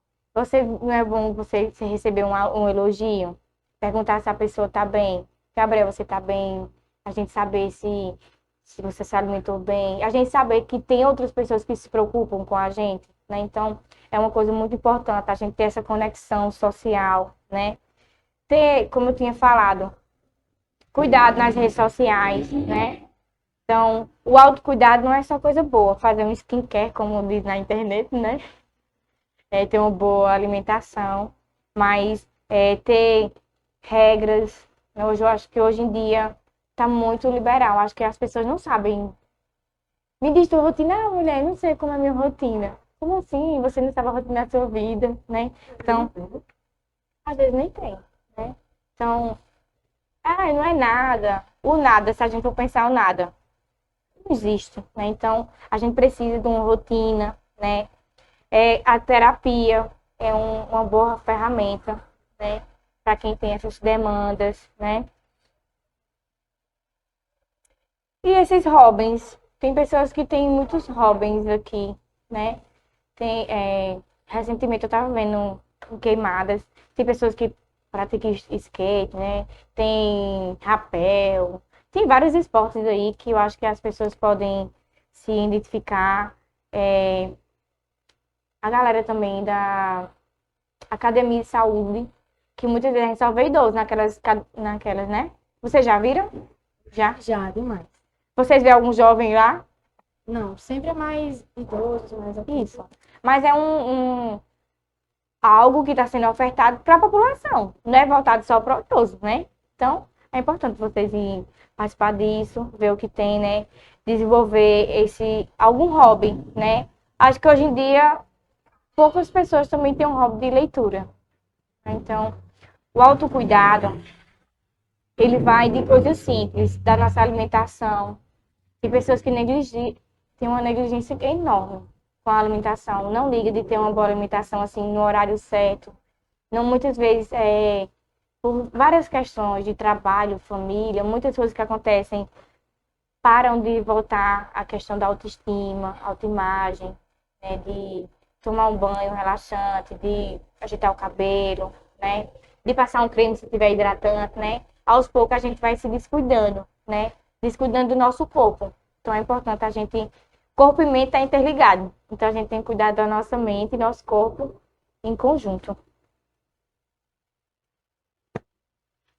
não é bom você receber um elogio, perguntar se a pessoa está bem. Gabriel, você está bem? A gente saber se você se alimentou bem. A gente saber que tem outras pessoas que se preocupam com a gente, né? Então, é uma coisa muito importante a gente ter essa conexão social, né? Ter, como eu tinha falado, cuidado nas redes sociais, né? Então, o autocuidado não é só coisa boa, fazer um skincare, como diz na internet, né? Ter uma boa alimentação, mas ter regras. Eu acho que hoje em dia está muito liberal. Acho que as pessoas não sabem. Me diz tua rotina, mulher, não sei como é a minha rotina. Como assim? Você não sabe a rotina da sua vida, né? Então, às vezes nem tem, né? Então, não é nada. O nada, se a gente for pensar o nada, não existe, né? Então, a gente precisa de uma rotina, né? A terapia é uma boa ferramenta, né? Para quem tem essas demandas, né? E esses hobbies? Tem pessoas que têm muitos hobbies aqui, né? Recentemente eu estava vendo queimadas. Tem pessoas que praticam skate, né? Tem rapel. Tem vários esportes aí que eu acho que as pessoas podem se identificar. A galera também da academia de saúde, que muitas vezes a gente só vê idosos naquelas, né? Vocês já viram? Já?
Já, demais.
Vocês vê algum jovem lá?
Não, sempre é mais idoso, mais
Isso. Mas é algo que está sendo ofertado para a população, não é voltado só para o idoso, né? Então, é importante vocês irem participar disso, ver o que tem, né? Desenvolver algum hobby, né? Acho que hoje em dia poucas pessoas também têm um hobby de leitura. Então, o autocuidado, ele vai de coisas simples, da nossa alimentação. Tem pessoas que têm uma negligência enorme com a alimentação. Não liga de ter uma boa alimentação assim no horário certo. Não, muitas vezes, por várias questões de trabalho, família, muitas coisas que acontecem, param de voltar à questão da autoestima, autoimagem, né, de tomar um banho relaxante, de ajeitar o cabelo, né, de passar um creme se tiver hidratante, né. Aos poucos a gente vai se descuidando, né, descuidando do nosso corpo. Então é importante a gente, corpo e mente está interligado. Então a gente tem que cuidar da nossa mente e nosso corpo em conjunto.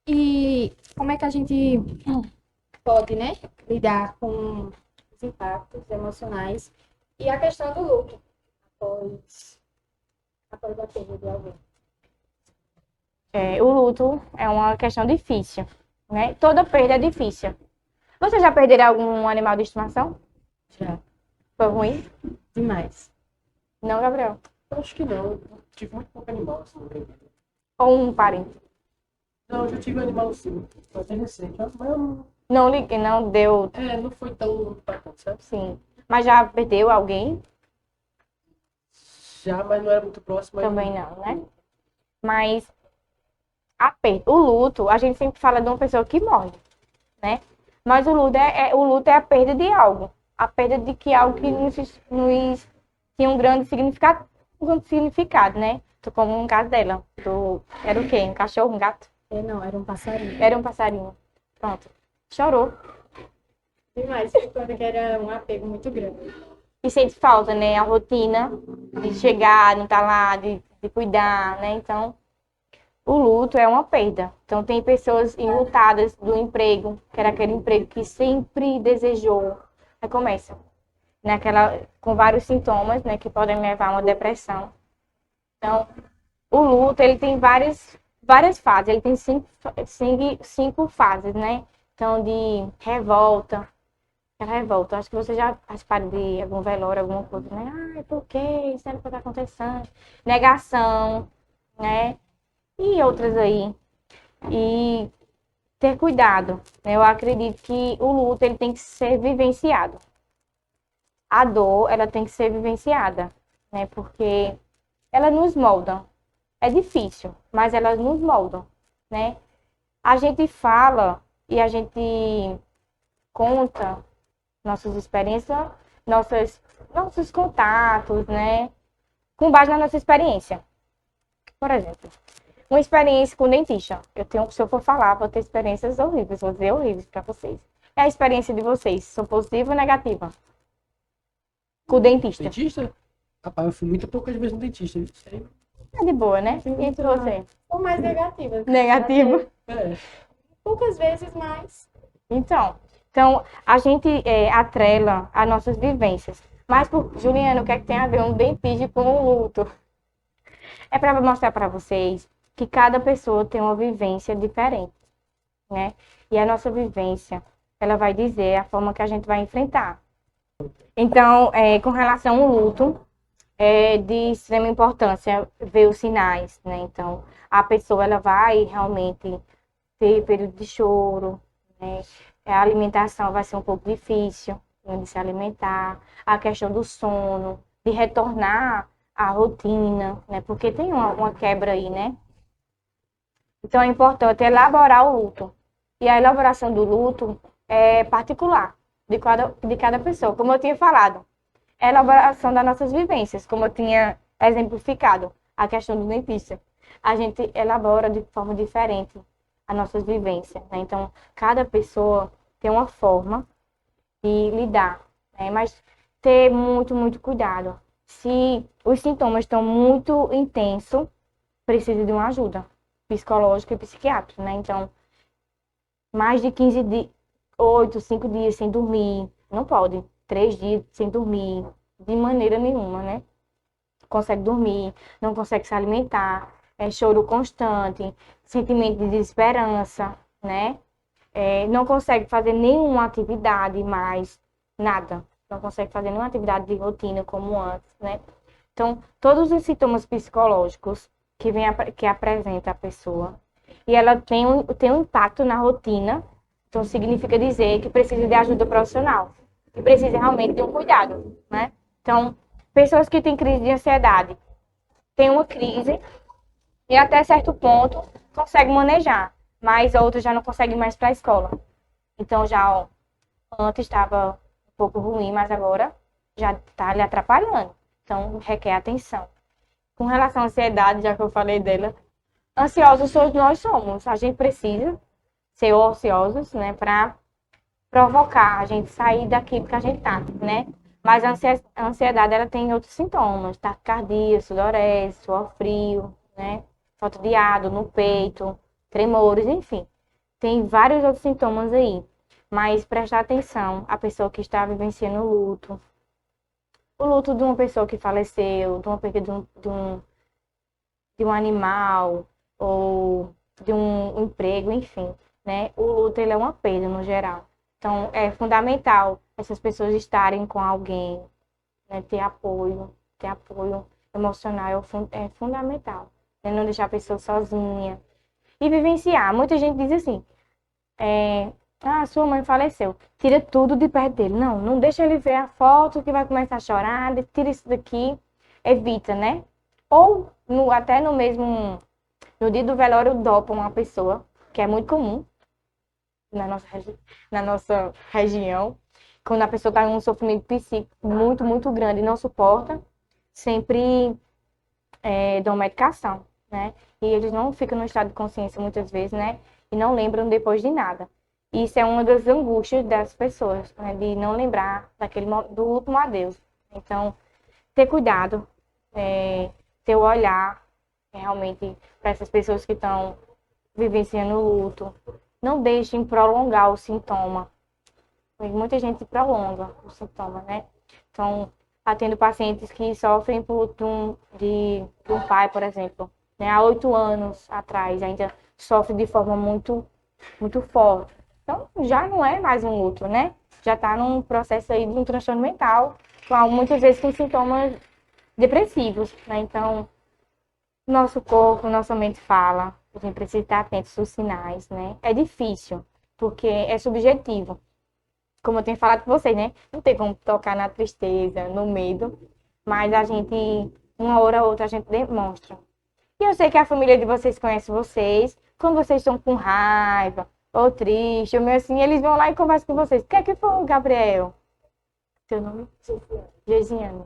E como é que a gente pode, né, lidar com os impactos emocionais e a questão do luto após a perda de alguém?
O luto é uma questão difícil, né? Toda perda é difícil. Você já perderam algum animal de estimação?
Já,
Foi ruim?
demais.
Não, Gabriel?
Eu acho que não. Eu tive muito pouco animal assim na minha vida.
Ou um parente?
Não, eu já tive animal sim. Foi até recente, mas
Não liguei, não deu,
não foi tão impactante, sabe?
sim. Mas já perdeu alguém?
Já, mas não era muito próximo
Também
ainda.
não, né? Mas o luto, a gente sempre fala de uma pessoa que morre, né? Mas o luto é a perda de algo. A perda de que algo que nos tinha um grande significado, né? Como no caso dela. Era o quê? Um cachorro, um gato?
Não, era um passarinho.
Era um passarinho. Pronto. Chorou.
Demais, quando que era um apego muito grande.
E sente falta, né? A rotina de chegar, não estar lá, de cuidar, né? Então, o luto é uma perda. Então, tem pessoas enlutadas do emprego, que era aquele emprego que sempre desejou. Aí começa, com vários sintomas, né? Que podem levar a uma depressão. Então, o luto, ele tem várias fases. Ele tem cinco fases, né? Então, de revolta. Aquela revolta. Acho que você já participaram de algum velório, alguma coisa, né? Ai, por quê? Isso não está acontecendo. Negação, né? E outras aí. E ter cuidado, né? Eu acredito que o luto, ele tem que ser vivenciado. A dor, ela tem que ser vivenciada, né? Porque ela nos molda. É difícil, mas elas nos moldam, né? A gente fala e a gente conta nossas experiências, nossos contatos, né? Com base na nossa experiência. Por exemplo, uma experiência com dentista. Se eu for falar, vou ter experiências horríveis, vou dizer horríveis para vocês. É a experiência de vocês, são positiva ou negativa? Com o dentista.
Dentista? Rapaz, eu fui muito poucas vezes no dentista. Isso aí.
É de boa, né? E entre você?
Ou mais negativas.
Negativo.
É.
Poucas vezes, mas
Então, a gente atrela as nossas vivências. Mas, Juliana, o que é que tem a ver um dentista com o luto? É para mostrar para vocês que cada pessoa tem uma vivência diferente, né? E a nossa vivência, ela vai dizer a forma que a gente vai enfrentar. Então, com relação ao luto, é de extrema importância ver os sinais, né? Então, a pessoa, ela vai realmente ter período de choro, né? A alimentação vai ser um pouco difícil, né, de se alimentar, a questão do sono, de retornar à rotina, né? Porque tem uma quebra aí, né? Então é importante elaborar o luto. E a elaboração do luto é particular de cada pessoa, como eu tinha falado. É a elaboração das nossas vivências, como eu tinha exemplificado, a questão do dentista. A gente elabora de forma diferente as nossas vivências, né? Então, cada pessoa tem uma forma de lidar, né? Mas ter muito, muito cuidado. Se os sintomas estão muito intensos, precisa de uma ajuda psicológica e psiquiátrica, né? Então, mais de 15 dias, 8, 5 dias sem dormir, não pode. 3 dias sem dormir, de maneira nenhuma, né? Consegue dormir, não consegue se alimentar, choro constante, sentimento de desesperança, né? Não consegue fazer nenhuma atividade mais, nada. Não consegue fazer nenhuma atividade de rotina como antes, né? Então, todos os sintomas psicológicos que apresenta a pessoa, e ela tem um impacto na rotina, então significa dizer que precisa de ajuda profissional, que precisa realmente de um cuidado, né? Então, pessoas que têm crise de ansiedade, têm uma crise e até certo ponto conseguem manejar, mas outros já não conseguem mais para a escola. Então, já antes estava um pouco ruim, mas agora já está lhe atrapalhando. Então, requer atenção. Com relação à ansiedade, já que eu falei dela, ansiosos todos nós somos. A gente precisa ser ociosos, né, para provocar a gente sair daquilo que a gente tá, né? Mas a ansiedade, ela tem outros sintomas, taquicardia, sudorese, suor frio, né? Falta de ar no peito, tremores, enfim. Tem vários outros sintomas aí. Mas prestar atenção, a pessoa que está vivenciando o luto de uma pessoa que faleceu, de uma perda de um animal, ou de um emprego, enfim, né? O luto, ele é uma perda no geral. Então, é fundamental essas pessoas estarem com alguém, né? Ter apoio emocional é fundamental. Né? Não deixar a pessoa sozinha. E vivenciar. Muita gente diz assim, sua mãe faleceu. Tira tudo de perto dele. Não, não deixa ele ver a foto que vai começar a chorar. Tira isso daqui. Evita, né? Ou até no mesmo, no dia do velório, dopa uma pessoa, que é muito comum na nossa região. Quando a pessoa está em um sofrimento psíquico muito, muito grande e não suporta, sempre dão medicação, né? E eles não ficam no estado de consciência muitas vezes, né? E não lembram depois de nada. Isso é uma das angústias das pessoas, né? De não lembrar do último adeus. Então, ter cuidado, ter o olhar realmente para essas pessoas que estão vivenciando o luto. Não deixem prolongar o sintoma. Muita gente prolonga o sintoma, né? Então, atendo pacientes que sofrem por luto de um pai, por exemplo, né? Há 8 anos atrás, ainda sofre de forma muito, muito forte. Então, já não é mais um luto, né? Já está num processo aí de um transtorno mental, muitas vezes com sintomas depressivos, né? Então, nosso corpo, nossa mente fala, a gente precisa estar atento aos sinais, né? É difícil, porque é subjetivo. Como eu tenho falado com vocês, né? Não tem como tocar na tristeza, no medo, mas a gente, uma hora ou outra, a gente demonstra. E eu sei que a família de vocês conhece vocês, quando vocês estão com raiva, ou triste, ou meio assim, eles vão lá e conversam com vocês. O que é que foi, Gabriel? Seu nome? Gesiane.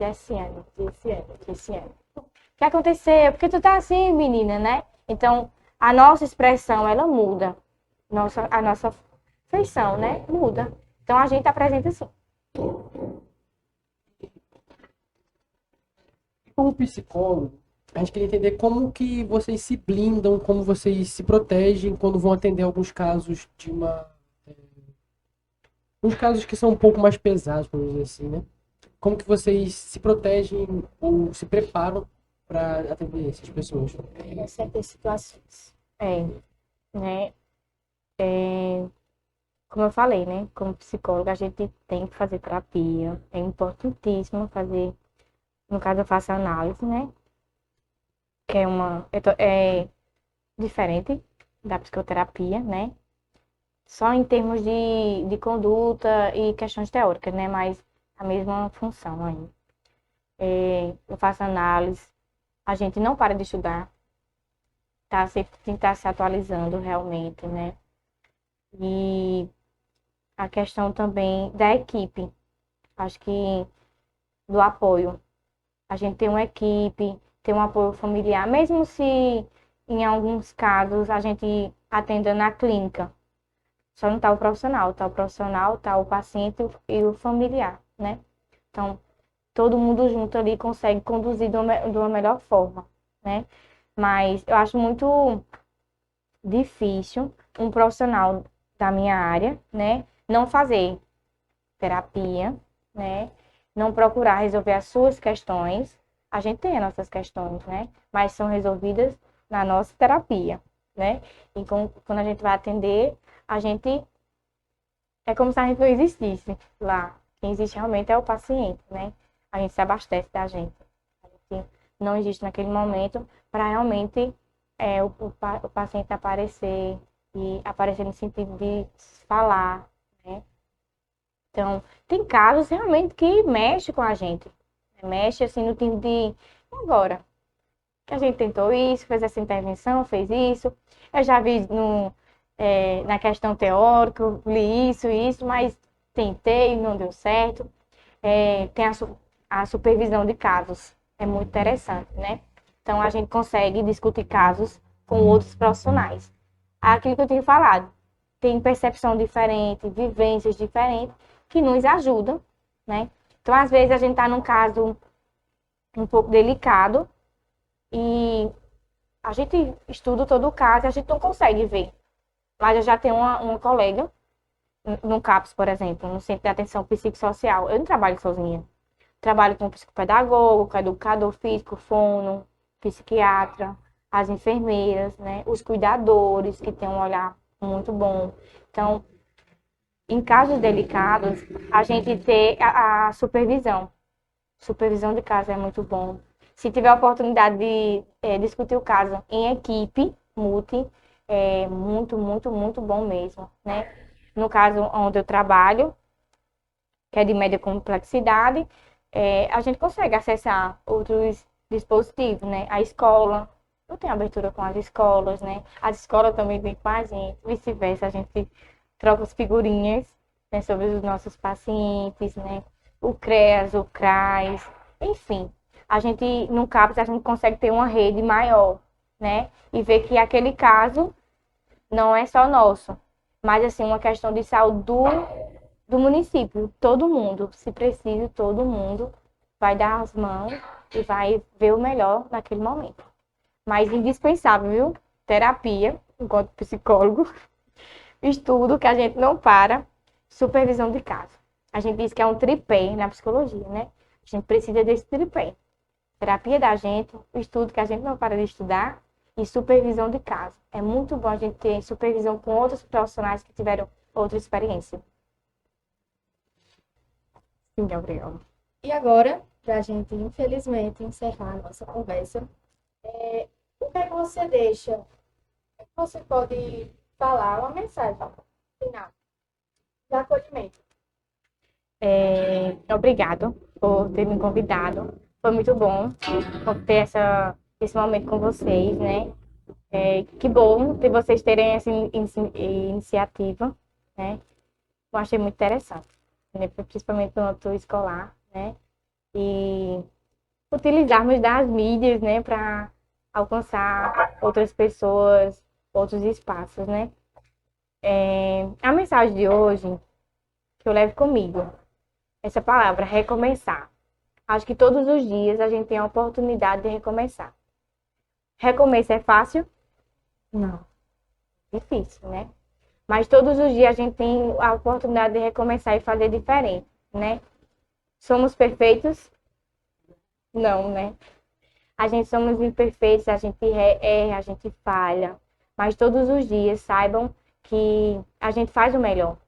Gessiane. O que aconteceu? Porque tu tá assim, menina, né? Então, a nossa expressão, ela muda. A nossa feição, né? Muda. Então, a gente apresenta assim.
Como psicólogo, a gente queria entender como que vocês se blindam, como vocês se protegem quando vão atender alguns casos uns casos que são um pouco mais pesados, vamos dizer assim, né? Como que vocês se protegem ou se preparam para atender essas pessoas?
Em certas situações.
Né? Como eu falei, né? Como psicóloga, a gente tem que fazer terapia. É importantíssimo fazer. No caso, eu faço análise, né? Que é diferente da psicoterapia, né? Só em termos de conduta e questões teóricas, né? Mas a mesma função ainda. Eu faço análise. A gente não para de estudar. Sempre tem que estar se atualizando realmente, né? E a questão também da equipe. Acho que do apoio. A gente tem uma equipe, tem um apoio familiar, mesmo se em alguns casos a gente atenda na clínica. Só não está o profissional, está o paciente e o familiar, né? Então, todo mundo junto ali consegue conduzir de uma melhor forma, né? Mas eu acho muito difícil um profissional da minha área, né, não fazer terapia, né, não procurar resolver as suas questões. A gente tem as nossas questões, né, mas são resolvidas na nossa terapia, né? E quando a gente vai atender, a gente é como se a gente não existisse lá. Quem existe realmente é o paciente, né? A gente se abastece da gente. A gente não existe naquele momento para realmente o paciente aparecer e aparecer no sentido de falar, né? Então, tem casos realmente que mexe com a gente. Mexe assim no sentido de agora. Que a gente tentou isso, fez essa intervenção, fez isso. Eu já vi na questão teórica, eu li isso, mas tentei, não deu certo. Tem a supervisão de casos, é muito interessante, né? Então, a gente consegue discutir casos com outros profissionais. Aquilo que eu tinha falado, tem percepção diferente, vivências diferentes, que nos ajudam, né? Então, às vezes, a gente está num caso um pouco delicado e a gente estuda todo o caso e a gente não consegue ver. Mas eu já tenho uma colega, no CAPS, por exemplo, no Centro de Atenção Psicossocial. Eu não trabalho sozinha. Trabalho com psicopedagogo, com educador físico, fono, psiquiatra. as enfermeiras, né? Os cuidadores, que têm um olhar muito bom. Então, em casos delicados, a gente ter a supervisão. Supervisão de caso é muito bom. Se tiver a oportunidade de discutir o caso em equipe, multi, é muito, muito, muito bom mesmo, né? No caso onde eu trabalho, que é de média complexidade, a gente consegue acessar outros dispositivos, né? A escola, eu tenho abertura com as escolas, né? As escolas também vêm com a gente, vice-versa, a gente troca as figurinhas, né, sobre os nossos pacientes, né? O CREAS, o CRAS, enfim. A gente, no CAPS, a gente consegue ter uma rede maior, né? E ver que aquele caso não é só nosso, mas assim, uma questão de saúde do município. Todo mundo, se precisa, todo mundo vai dar as mãos e vai ver o melhor naquele momento. Mas indispensável, viu? Terapia, enquanto psicólogo, estudo que a gente não para, supervisão de caso. A gente diz que é um tripé na psicologia, né? A gente precisa desse tripé. Terapia da gente, o estudo que a gente não para de estudar e supervisão de caso. É muito bom a gente ter supervisão com outros profissionais que tiveram outra experiência. Sim, Gabriel.
E agora, para a gente, infelizmente, encerrar a nossa conversa, o que é que você deixa? O que é que você pode falar? Uma mensagem final de acolhimento.
Obrigado por ter me convidado. Foi muito bom ter esse momento com vocês, né? Que bom de vocês terem essa iniciativa, né? Eu achei muito interessante, né? Principalmente no âmbito escolar, né? E utilizarmos das mídias, né? Para alcançar outras pessoas, outros espaços, né? A mensagem de hoje que eu levo comigo, essa palavra, recomeçar. Acho que todos os dias a gente tem a oportunidade de recomeçar. Recomeço é fácil? Não. Difícil, né? Mas todos os dias a gente tem a oportunidade de recomeçar e fazer diferente, né? Somos perfeitos? Não, né? A gente somos imperfeitos, a gente erra, a gente falha. Mas todos os dias saibam que a gente faz o melhor,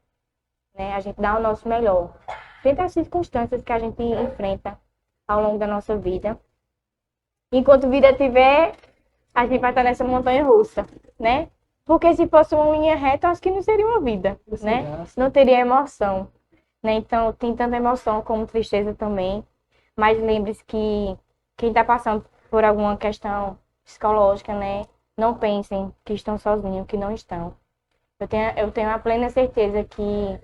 né? A gente dá o nosso melhor. Frente às circunstâncias que a gente enfrenta ao longo da nossa vida. Enquanto vida tiver, a gente vai estar nessa montanha russa, né? Porque se fosse uma linha reta, acho que não seria uma vida, né? Não teria emoção, né? Então, tem tanta emoção como tristeza também. Mas lembre-se que quem está passando por alguma questão psicológica, né? Não pensem que estão sozinhos, que não estão. Eu tenho a plena certeza que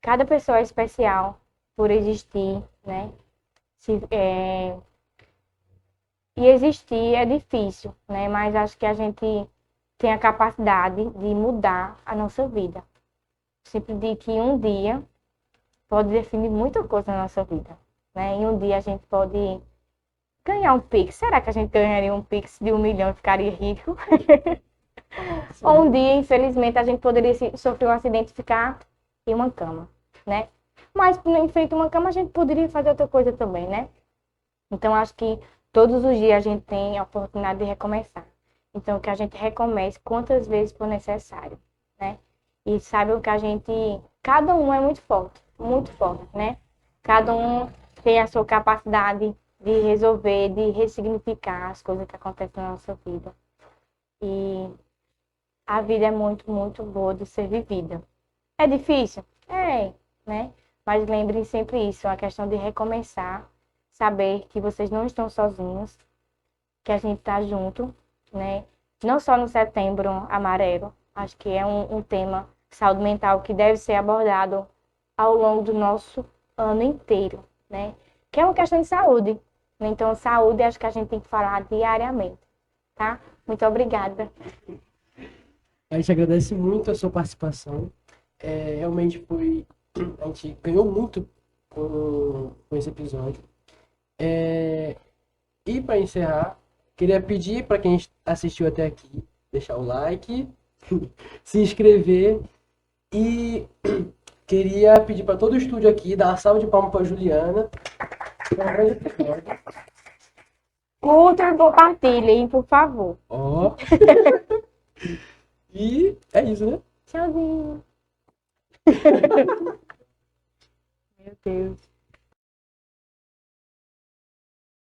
cada pessoa é especial por existir, né? E existir é difícil, né? Mas acho que a gente tem a capacidade de mudar a nossa vida. Sempre digo que um dia pode definir muita coisa na nossa vida, né? E um dia a gente pode ganhar um Pix. Será que a gente ganharia um Pix de 1 milhão e ficaria rico? Ou um dia, infelizmente, a gente poderia sofrer um acidente e ficar em uma cama, né? Mas em frente a uma cama a gente poderia fazer outra coisa também, né? Então, acho que todos os dias a gente tem a oportunidade de recomeçar. Então, que a gente recomece quantas vezes for necessário, né? E saibam que cada um é muito forte, né? Cada um tem a sua capacidade de resolver, de ressignificar as coisas que acontecem na nossa vida. E a vida é muito, muito boa de ser vivida. É difícil? É, né? Mas lembrem sempre isso, a questão de recomeçar, saber que vocês não estão sozinhos, que a gente está junto, né? Não só no Setembro Amarelo, acho que é um tema saúde mental que deve ser abordado ao longo do nosso ano inteiro, né? Que é uma questão de saúde, né? Então, saúde acho que a gente tem que falar diariamente, tá? Muito obrigada.
A gente agradece muito a sua participação. Realmente a gente ganhou muito com esse episódio. E para encerrar, queria pedir para quem assistiu até aqui, deixar o like, se inscrever e queria pedir para todo o estúdio aqui dar uma salva de palmas para Juliana. Foi um grande episódio.
Curtam e compartilhem, por favor.
Ó. E é isso, né?
Tchauzinho. Meu Deus.